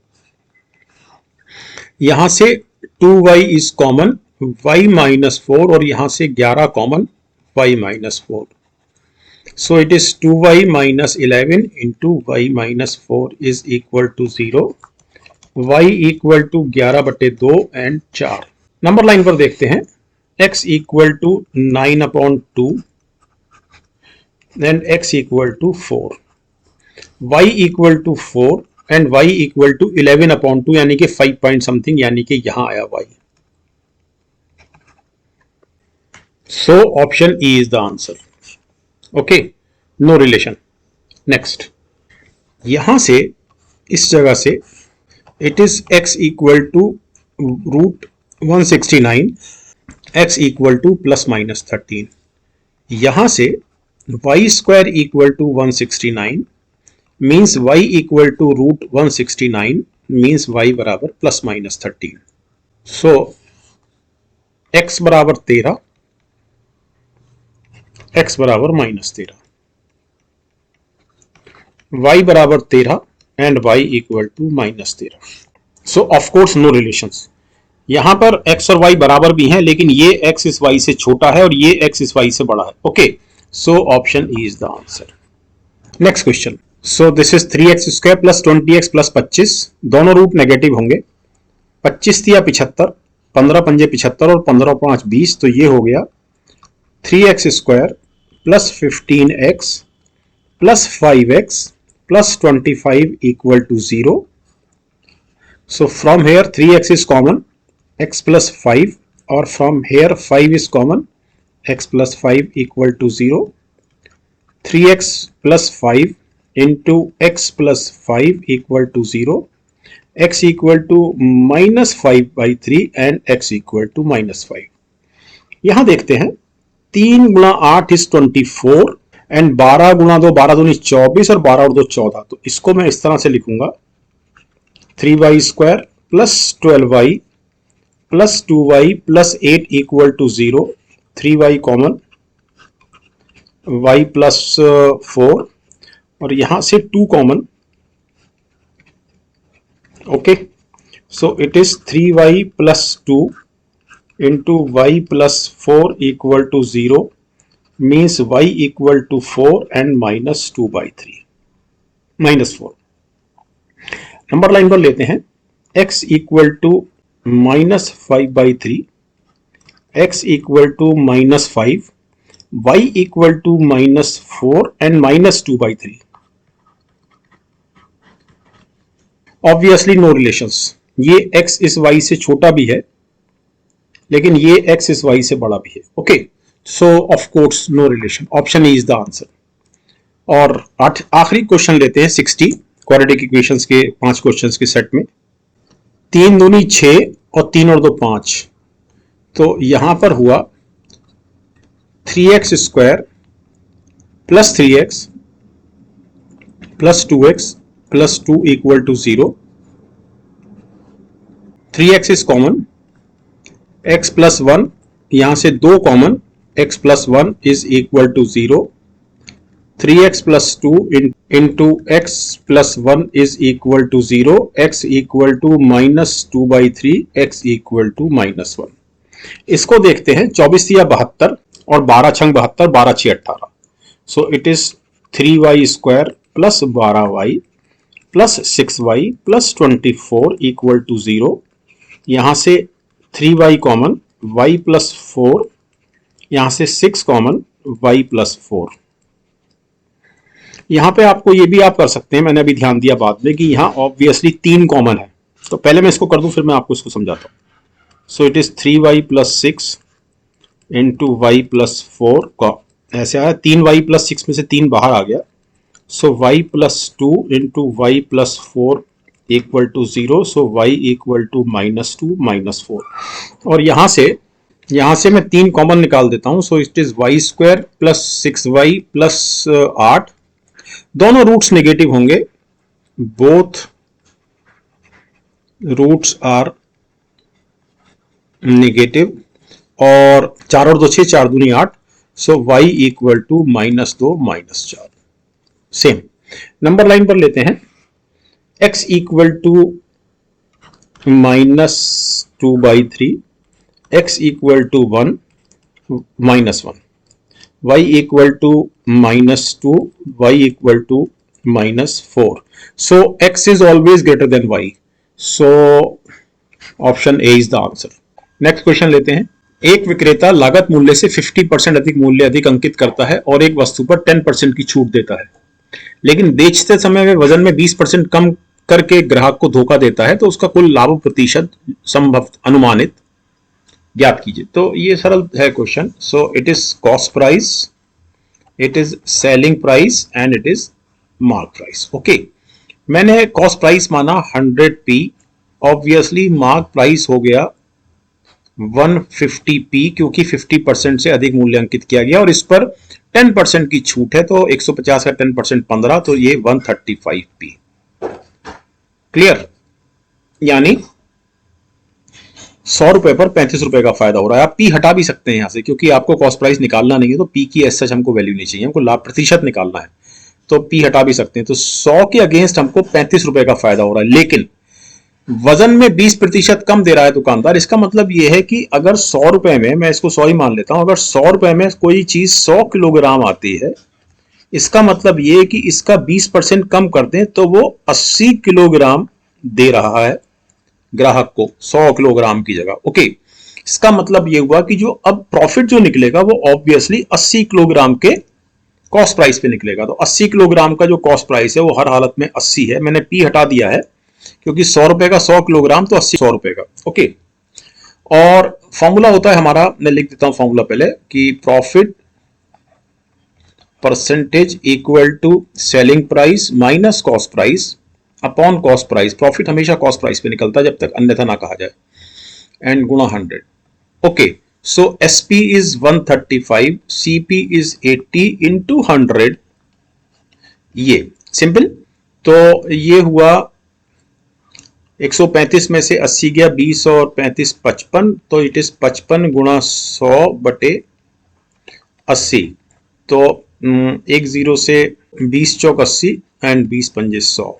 यहां से 2y is common, y minus 4 और यहां से 11 common, y minus 4. So it is 2y minus 11 into y minus 4 is equal to 0. y equal to 11/2 and 4. Number line पर देखते हैं x equal to 9 upon 2 then x equal to 4. y equal to 4 and y equal to 11 upon 2 यानी कि 5 point something यानी कि यहां आया y. So option E is the answer. Okay, no relation. Next, यहां से इस जगह से it is x equal to root 169, x equal to plus minus 13. यहां से y square equal to 169 means y equal to root 169 means y बराबर plus minus 13. So x बराबर 13, x बराबर माइनस 13, y बराबर 13 and y equal to minus 13. So of course no relations. यहां पर x और y बराबर भी हैं लेकिन ये x इस y से छोटा है और ये x इस y से बड़ा है. Okay, so option E is the answer. Next question. So this is 3x square plus 20x plus 25. दोनों रूट नेगेटिव होंगे. 25 दिया 75, 15 पंजे 75 और 15 5 20, तो ये हो गया 3x square plus 15x plus 5x plus 25 equal to 0. So from here 3x is common, x plus 5, or from here 5 is common, x plus 5 equal to 0. 3x plus 5 into x plus 5 equal to 0. x equal to minus 5 by 3 and x equal to minus 5. यहां देखते हैं 3 गुणा 8 is 24 and 12 गुणा 2 12 दूनी 24 और 12 और 2 14. तो इसको मैं इस तरह से लिखूंगा 3y square plus 12y plus 2y plus 8 equal to 0. 3y common, y plus 4 और यहां से 2 common. Okay, so it is 3y plus 2 into y plus 4 equal to 0 means y equal to 4 and minus 2 by 3 minus 4. Number line पर लेते हैं x equal to minus 5 by 3, x equal to minus 5, y equal to minus 4 and minus 2 by 3. Obviously no relations. ये x इस y से छोटा भी है लेकिन ये x इस y से बड़ा भी है. Okay, so of course no relation. Option E is the answer. और आखिरी क्वेश्चन लेते हैं 60 क्वाड्रेटिक इक्वेशंस के 5 क्वेश्चंस के सेट में. 3 दूनी 6 और 3 और 2 5. तो यहां पर हुआ 3x square plus 3x plus 2x plus 2 equal to 0. 3x is common, x plus 1 यहां से 2 common, x plus 1 is equal to 0. 3x plus 2 into x plus 1 is equal to 0. x equal to minus 2 by 3, x equal to minus 1. इसको देखते हैं 24 या 72 और 12 छंग 72, 12 6 18. So it is 3y square plus 12y plus 6y plus 24 equal to 0. यहां से 3y common, y plus 4, यहां से 6 कॉमन, y प्लस 4. यहां पे आपको ये भी आप कर सकते हैं, मैंने अभी ध्यान दिया बाद में कि यहां ऑब्वियसली 3 कॉमन है. तो पहले मैं इसको कर दूं फिर मैं आपको इसको समझाता हूं. So it is 3y plus 6 into y plus 4 ऐसे आया. 3y प्लस 6 में से 3 बाहर आ गया. So y plus 2 into y plus 4 equal to 0, so y equal to -2 -4। और यहां से मैं 3 कॉमन निकाल देता हूं, so it is y square plus 6y plus 8। दोनों रूट्स नेगेटिव होंगे, बोथ रूट्स आर नेगेटिव, और 4 और 2 6, 4 दूनी 8, so y equal to -2 -4। Same number line पर लेते हैं, x equal to -2/3, x equal to 1 -1, y equal to -2, y equal to -4। So x is always greater than y, so option A is the answer. Next question लेते हैं, एक विक्रेता लागत मूल्य से 50% अधिक मूल्य अधिक अंकित करता है और एक वस्तु पर 10% की छूट देता है, लेकिन बेचते समय वे वजन में 20% कम करके ग्राहक को धोखा देता है, तो उसका कुल लाभ प्रतिशत संभव अनुमानित ज्ञात कीजिए। तो ये सरल है question. So it is cost price, it is selling price and it is mark price. Okay, मैंने कॉस्ट प्राइस माना 100p, ऑब्वियसली मार्क प्राइस हो गया 150p, क्योंकि 50% से अधिक मूल्य अंकित किया गया और इस पर 10% की छूट है, तो 150 का 10% 15, तो ये 135p। क्लियर? यानी 100 रुपए पर 35 रुपए का फायदा हो रहा है। आप पी हटा भी सकते हैं यहां से, क्योंकि आपको कॉस्ट प्राइस निकालना नहीं है, तो पी की एज सच हमको वैल्यू नहीं चाहिए, हमको लाभ प्रतिशत निकालना है, तो पी हटा भी सकते हैं। तो 100 के अगेंस्ट हमको 35 रुपए का फायदा हो रहा है, लेकिन वजन में 20% कम दे रहा है दुकानदार। इसका मतलब यह है कि अगर 100 रुपए में, मैं इसको 100 ही मान लेता हूं, अगर 100 रुपए में कोई चीज 100 किलोग्राम आती है, इसका मतलब यह है कि इसका 20% कम कर दें तो वो 80 किलोग्राम दे रहा है ग्राहक को 100 किलोग्राम की जगह। ओके, इसका मतलब यह हुआ कि जो अब प्रॉफिट जो निकलेगा वो ऑब्वियसली 80 किलोग्राम के कॉस्ट प्राइस पे निकलेगा। तो 80 किलोग्राम का जो कॉस्ट प्राइस है वो हर हालत में 80 है। मैंने पी हटा दिया है, क्योंकि 100 रुपए का 100 किलोग्राम, तो 80 100 रुपए का। ओके, और फॉर्मूला होता है हमारा, मैं लिख देता हूं फॉर्मूला पहले, कि profit percentage equal to selling price minus cost price upon cost price. Profit हमेशा कॉस्ट प्राइस पे निकलता है जब तक अन्यथा ना कहा जाए, एंड गुणा 100। Okay, so SP is 135, CP is 80 into 100, ये सिंपल। तो ये हुआ 135 में से 80 गया, 20 और 35 55, तो इट इज 55 गुणा 100 बटे 80। तो 1 0 से 20 चौक 80 एंड 20 पंजे 100,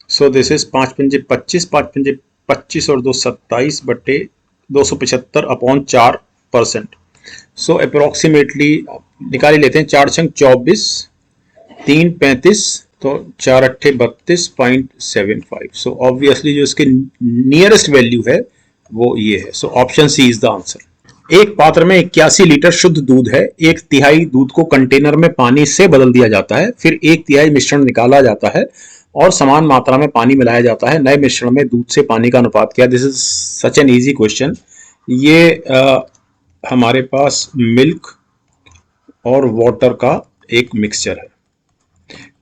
सो दिस इज 5 पंजे 25, 5 पंजे 25 और 2 27 बटे 275 अपॉन 4%। सो अप्रोक्सीमेटली निकाल ही लेते हैं, 4 छंग 24, 3 35, तो 4 अट्ठे 32.75। सो ऑब्वियसली जो इसके नियरेस्ट वैल्यू है वो ये है। So option C is the answer. एक पात्र में 81 लीटर शुद्ध दूध है, 1/3 दूध को कंटेनर में पानी से बदल दिया जाता है, फिर 1/3 मिश्रण निकाला जाता है और समान मात्रा में पानी मिलाया जाता है। नए मिश्रण में दूध से पानी का अनुपात क्या? This is such an easy question. ये हमारे पास मिल्क और वाटर का एक मिक्सचर है।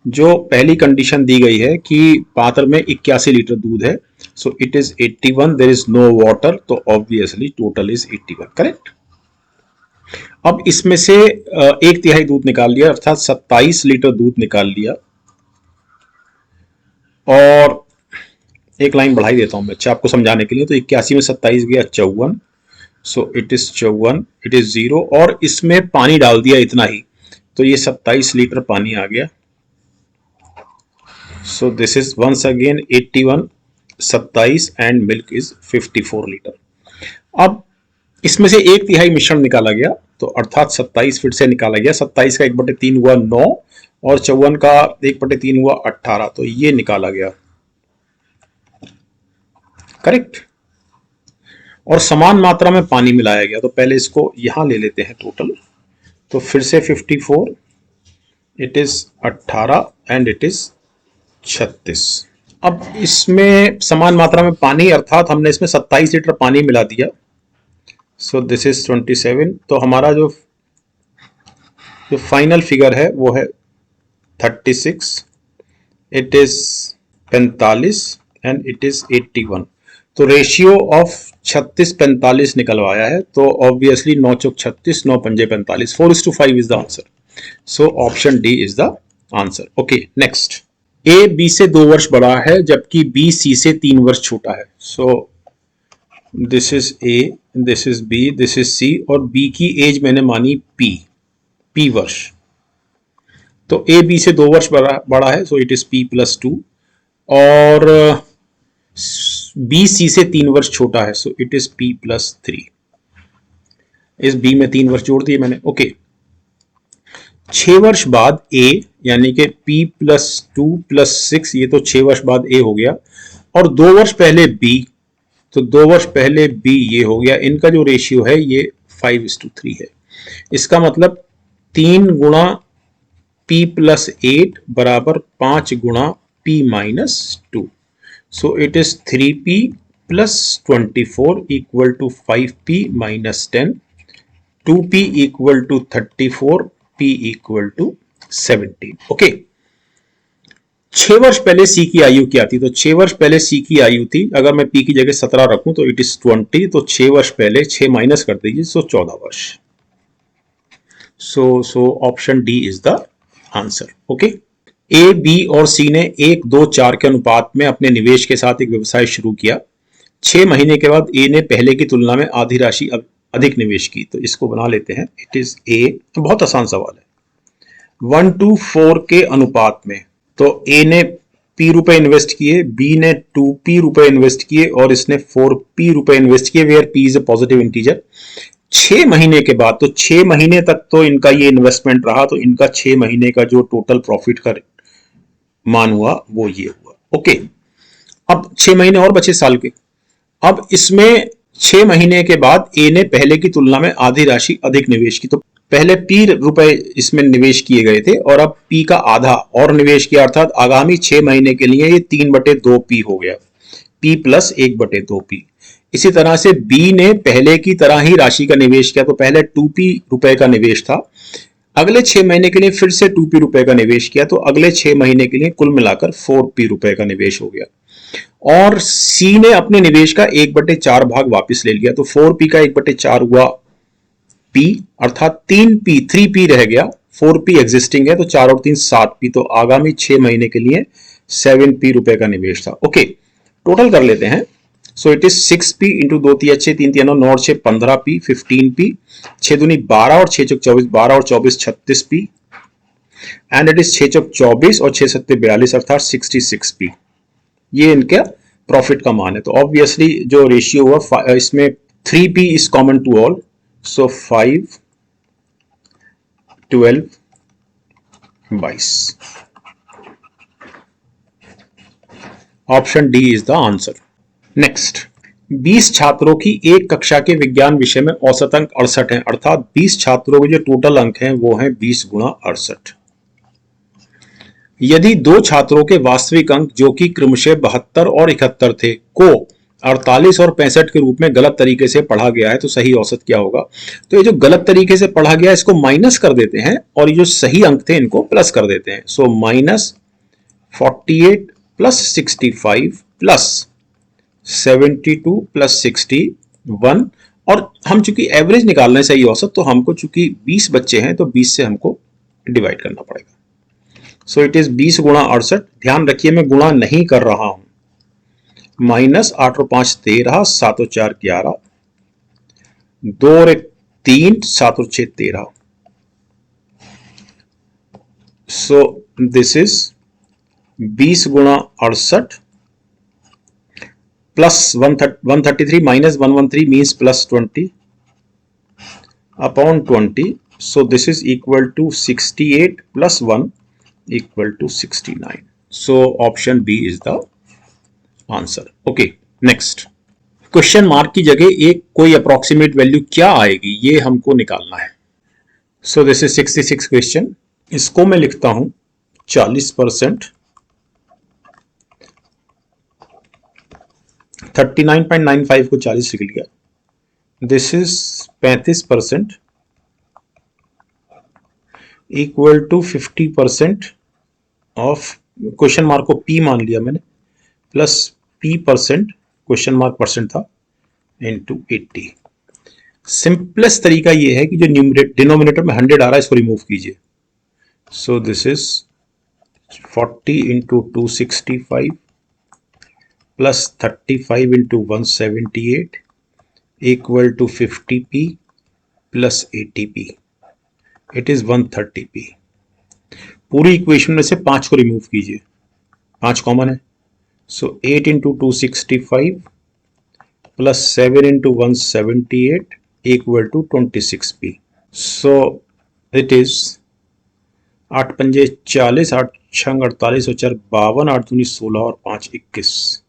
जो पहली कंडीशन दी गई है कि पात्र में 81 लीटर दूध है, so it is 81, there is no water, तो ऑब्वियसली टोटल इज 81, करेक्ट। अब इसमें से 1/3 दूध निकाल लिया, अर्थात 27 लीटर दूध निकाल लिया, और एक लाइन बढ़ाई देता हूं मैं अच्छा आपको समझाने के लिए। तो 81 में 27 गया 54, सो इट इज 54, इट इज 0, और इसमें पानी डाल दिया इतना ही, तो ये 27 लीटर पानी आ गया। So this is once again 81, 27 and milk is 54 litre. अब इसमें से 1/3 मिश्रण निकाला गया, तो अर्थात 27 फिर से निकाला गया। 27 का 1/3 हुआ 9 और 54 का 1/3 हुआ 18, तो ये निकाला गया, करेक्ट। और समान मात्रा में पानी मिलाया गया, तो पहले इसको यहां ले लेते हैं टोटल, तो फिर से 54, it is 18 and it is 36। अब इसमें समान मात्रा में पानी, अर्थात हमने इसमें 27 लीटर पानी मिला दिया, सो दिस इज 27। तो हमारा जो फाइनल फिगर है वो है 36, it is 45 and it is 81। तो रेशियो ऑफ 36-45 निकलवाया है, तो ऑब्वियसली 9 चौक 36, 9 पंजे 45, 4:5 is the answer. So option D is the answer. Okay, next. A B से 2 वर्ष बड़ा है जबकि बी सी से 3 वर्ष छोटा है। So this is A, this is B, this is C, और बी की एज मैंने मानी पी वर्ष। तो ए बी से 2 वर्ष बड़ा है, सो इट इज p+2, और बी सी से 3 वर्ष छोटा है, सो इट इज p+3। इस बी में 3 वर्ष जोड़ दिए मैंने। ओके, 6 वर्ष बाद ए, यानी कि p+2+6, ये तो 6 वर्ष बाद ए हो गया, और 2 वर्ष पहले बी, तो 2 वर्ष पहले बी ये हो गया। इनका जो रेशियो है ये 5:3 है। इसका मतलब 3 गुणा p+8 बराबर 5 गुणा p-2। So it is 3p+24 equal to 5p-10, 2p equal to 34, p equal to 17। Okay, 6 वर्ष पहले सी की आयु क्या थी? तो 6 वर्ष पहले सी की आयु थी, अगर मैं पी की जगह 17 रखूं तो इट इज 20, तो 6 वर्ष पहले 6 माइनस कर दीजिए, सो 14 वर्ष। So option D is the answer. Okay, A, B और सी ने 1, 2, 4 के अनुपात में अपने निवेश के साथ एक व्यवसाय शुरू किया। 6 महीने के बाद ए ने पहले की तुलना में आधी राशि अधिक निवेश की। तो इसको बना लेते हैं, इट इज ए। बहुत आसान सवाल है। 1:4 के अनुपात में, तो ए ने p रुपए इन्वेस्ट किए, बी ने 2p रुपए इन्वेस्ट किए, और इसने 4p रुपए इन्वेस्ट किए, where p is a positive integer. 6 महीने के बाद, तो 6 महीने तक तो इनका ये इन्वेस्टमेंट रहा, तो इनका 6 महीने का जो टोटल प्रॉफिट का मान हुआ वो ये हुआ। ओके, अब 6 महीने और बचे साल के। अब इसमें 6 महीने के बाद ए ने पहले की तुलना में आधी राशि अधिक निवेश की। तो पहले p रुपए इसमें निवेश किए गए थे, और अब p का आधा और निवेश किया, अर्थात आगामी 6 महीने के लिए ये 3/2p हो गया, p + 1/2p। इसी तरह से b ने पहले की तरह ही राशि का निवेश किया, तो पहले 2p रुपए का निवेश था, अगले 6 महीने के लिए फिर से 2p रुपए का निवेश किया, तो अगले 6 महीने के लिए कुल मिलाकर 4p रुपए का निवेश हो गया। और सी ने अपने निवेश का 1/4 भाग वापस ले लिया, तो 4p का 1/4 हुआ p, अर्थात 3p रह गया, 4p एग्जिस्टिंग है, तो 4 और 3 7p, तो आगामी 6 महीने के लिए 7p रुपए का निवेश था। ओके, टोटल कर लेते हैं। सो इट इज 6p इंटू 2 3 अच्छे 3 3 9 6 15p, 15p, 6 दूनी 12 और 6 चौक 24, 12 और 24 36p, एंड इट इज 6 चौक 24 और 6 सत्ते 42, अर्थात 66p। ये इनका प्रॉफिट का मान है। तो ऑब्वियसली जो रेशियो हुआ, इसमें 3p is common to all, so 5, 12, 22। Option D is the answer. Next, 20 छात्रों की एक कक्षा के विज्ञान विषय में औसत अंक 68 है, अर्थात 20 छात्रों के जो टोटल अंक हैं वो हैं 20 गुणा 68। यदि 2 छात्रों के वास्तविक अंक, जो कि क्रमशः 72 और 71 थे, को 48 और 65 के रूप में गलत तरीके से पढ़ा गया है, तो सही औसत क्या होगा? तो ये जो गलत तरीके से पढ़ा गया है इसको माइनस कर देते हैं, और ये जो सही अंक थे इनको प्लस कर देते हैं। सो -48 + 65 + 72 + 61, और हम चूंकि एवरेज निकालना है सही औसत, तो हमको चूंकि 20 बच्चे हैं तो 20 से हमको डिवाइड करना पड़ेगा। सो इट इज 20 गुणा 68। ध्यान रखिए मैं गुणा नहीं कर रहा हूं। -8 और 5 13, 7 और 4 11, 2 और 1 3, 7 और 6 13। सो दिस इज 20 गुणा 68 plus 133 minus 113 means +20 upon 20. So this is equal to 68 plus 1 equal to 69. So option B is the answer. Okay, next. Question mark की जगह एक कोई अप्रोक्सीमेट वैल्यू क्या आएगी ये हमको निकालना है. So this is 66 question. इसको मैं लिखता हूं 40%, 39.95 को 40 लिख लिया. This is 35% equal to 50% of, question mark को P मान लिया मैंने, plus p percent question mark percent था इंटू 80। सिंपलेस्ट तरीका ये है कि जो डिनोमिनेटर में 100 आ रहा है इसको रिमूव कीजिए। So this is 40 into 265 plus 35 into 178 equal to 50p plus 80p। It is 130p। पूरी इक्वेशन में से 5 को रिमूव कीजिए, 5 कॉमन है। So 8 into 265 plus 7 into 178 equal to 26p। So it is 8 पंजे 40, 8 छंग 48 और 4 52, 8 दूनी 16 और 5 21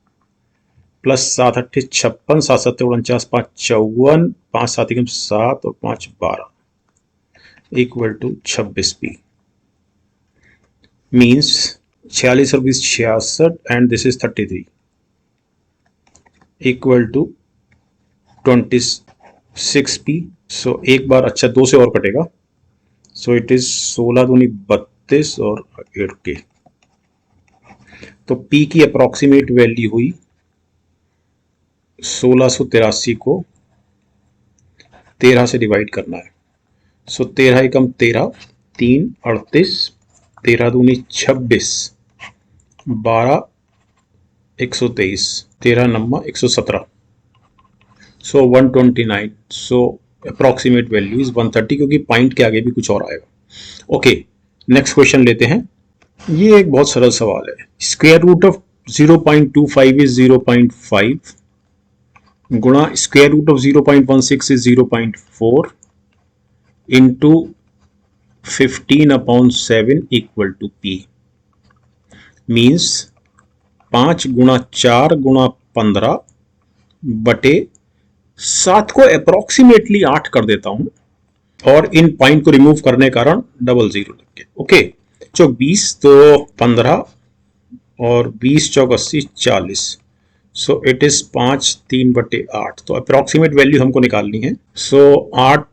प्लस 7 अट्ठे 56, 7 सत्ते 49, 5 54, 5 7 एकम 7 और 5 12 इक्वल टू 26p। मीन्स 46 और 20 66 and this is 33 equal to 26p। So एक बार अच्छा 2 से और कटेगा। सो इट इज 16 दूनी 32 और 8 के। तो p की अप्रोक्सीमेट वैल्यू हुई 1683 को 13 से डिवाइड करना है। सो 13 एकम 13, 3 38, 13 दूनी 26, 12 123, 13 नम्मा 117। सो 129। सो अप्रोक्सीमेट वैल्यू इज 130 क्योंकि पॉइंट के आगे भी कुछ और आएगा। ओके, नेक्स्ट क्वेश्चन लेते हैं। ये एक बहुत सरल सवाल है। स्क्वायर रूट ऑफ 0.25 इज 0.5 गुणा square root of 0.16 is 0.4 into 15/7 equal to p। Means 5 गुणा 4 गुणा 15 बटे 7 को अप्रोक्सीमेटली 8 कर देता हूं और इन पॉइंट को रिमूव करने के कारण डबल जीरो लग गया। ओके, चौक 20 तो 15 और 20 चौक 80 40। सो इट इज 5 3 बटे 8। तो अप्रोक्सीमेट वैल्यू हमको निकालनी है। सो 8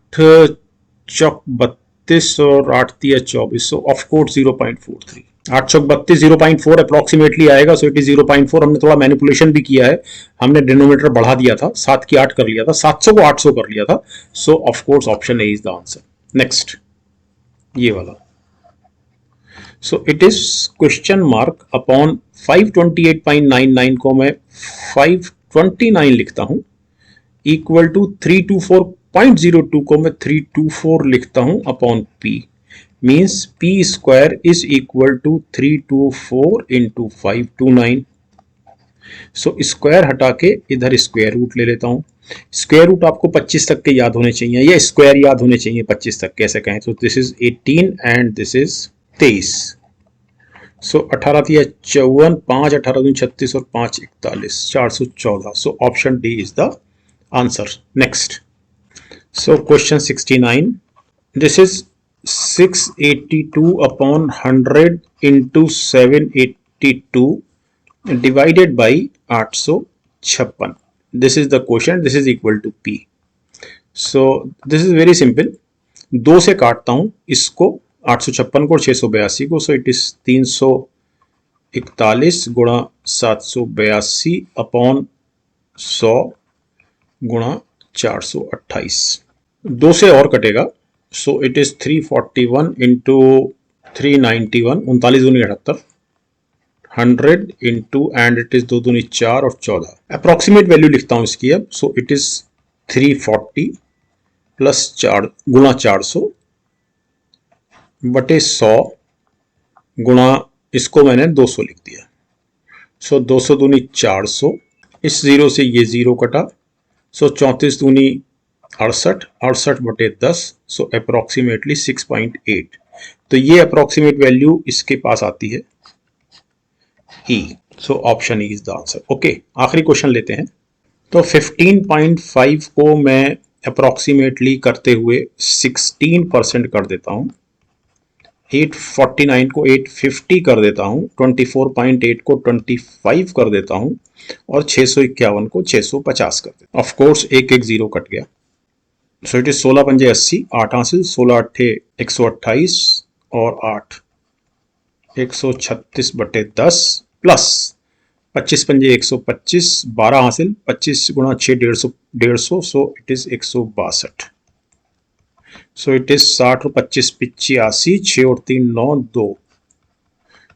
चौक 32 और 8 तिया 24। So of course 0.43। 8 चौक 32 0.4 अप्रोक्सीमेटली आएगा। So it is 0.4। हमने थोड़ा मैनिपुलेशन भी किया है, हमने डिनोमिनेटर बढ़ा दिया था, 7 की 8 कर लिया था, 700 को 800 कर लिया था। सो of course option A is the answer. Next ये वाला। सो it is question mark upon 528.99 को मैं 529 लिखता हूं इक्वल टू 324.02 को मैं 324 लिखता हूं upon p। Means p square is equal to 324 into 529। So square हटा के इधर स्क्वायर रूट ले लेता हूं। स्क्वायर रूट आपको 25 तक के याद होने चाहिए, या स्क्वायर याद होने चाहिए 25 तक के, ऐसे कहें तो this is 18 and this is 23। सो 18 तिया 54, 5 18 दूनी 36 और 5 41, 414। सो option D is the answer. Next, so question 69। This is 682 upon 100 into 782 divided by 856. This is the quotient. This is equal to p. So this is very simple. 2 से काटता हूं इसको, 856 को और 682 को। सो इट इज 341 गुणा 782 अपॉन 100 गुणा 428। 2 से और कटेगा। सो इट इज 341 इंटू 391, 39 दूनी 78, 100 इंटू एंड इट इज 2 दूनी 4 और 14। अप्रोक्सीमेट वैल्यू लिखता हूं इसकी अब। सो इट इज 340 प्लस 4 गुणा 400 बटे 100 गुणा, इसको मैंने 200 लिख दिया। सो 200 दूनी 400, इस जीरो से ये जीरो कटा। सो 34 दूनी 68, 68 बटे 10। सो अप्रोक्सीमेटली 6.8। तो ये अप्रोक्सीमेट वैल्यू इसके पास आती है E। So option E is the answer. Okay, आखिरी क्वेश्चन लेते हैं। तो 15.5 को मैं अप्रोक्सीमेटली करते हुए 16% कर देता हूं, 849 को 850 कर देता हूं, 24.8 को 25 कर देता हूं और 651 को 650 कर देता हूं। ऑफ कोर्स एक एक जीरो कट गया। सो इट इज 16 पंजे 80, 8 हासिल, 16 अट्ठे 128 और 8 136 बटे 10 प्लस 25 पंजे 125, 12 हासिल, 25 गुणा 6 150, सो it is 162। So it is 60 और 25 85, 6 और 3 9 2,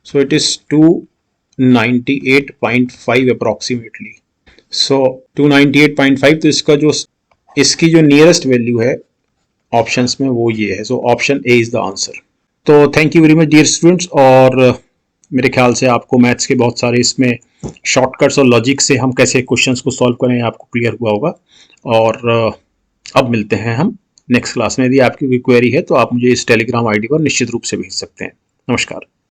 सो इट इज 298.5 अप्रोक्सीमेटली। सो 298.5, तो इसकी जो नियरेस्ट वैल्यू है ऑप्शंस में वो ये है। So option A is the answer. तो thank you very much dear students. और मेरे ख्याल से आपको मैथ्स के बहुत सारे इसमें शॉर्टकट्स और लॉजिक से हम कैसे क्वेश्चंस को सॉल्व करें आपको क्लियर हुआ होगा। और अब मिलते हैं हम नेक्स्ट क्लास में। यदि आपकी कोई क्वेरी है तो आप मुझे इस टेलीग्राम आईडी पर निश्चित रूप से भेज सकते हैं। नमस्कार।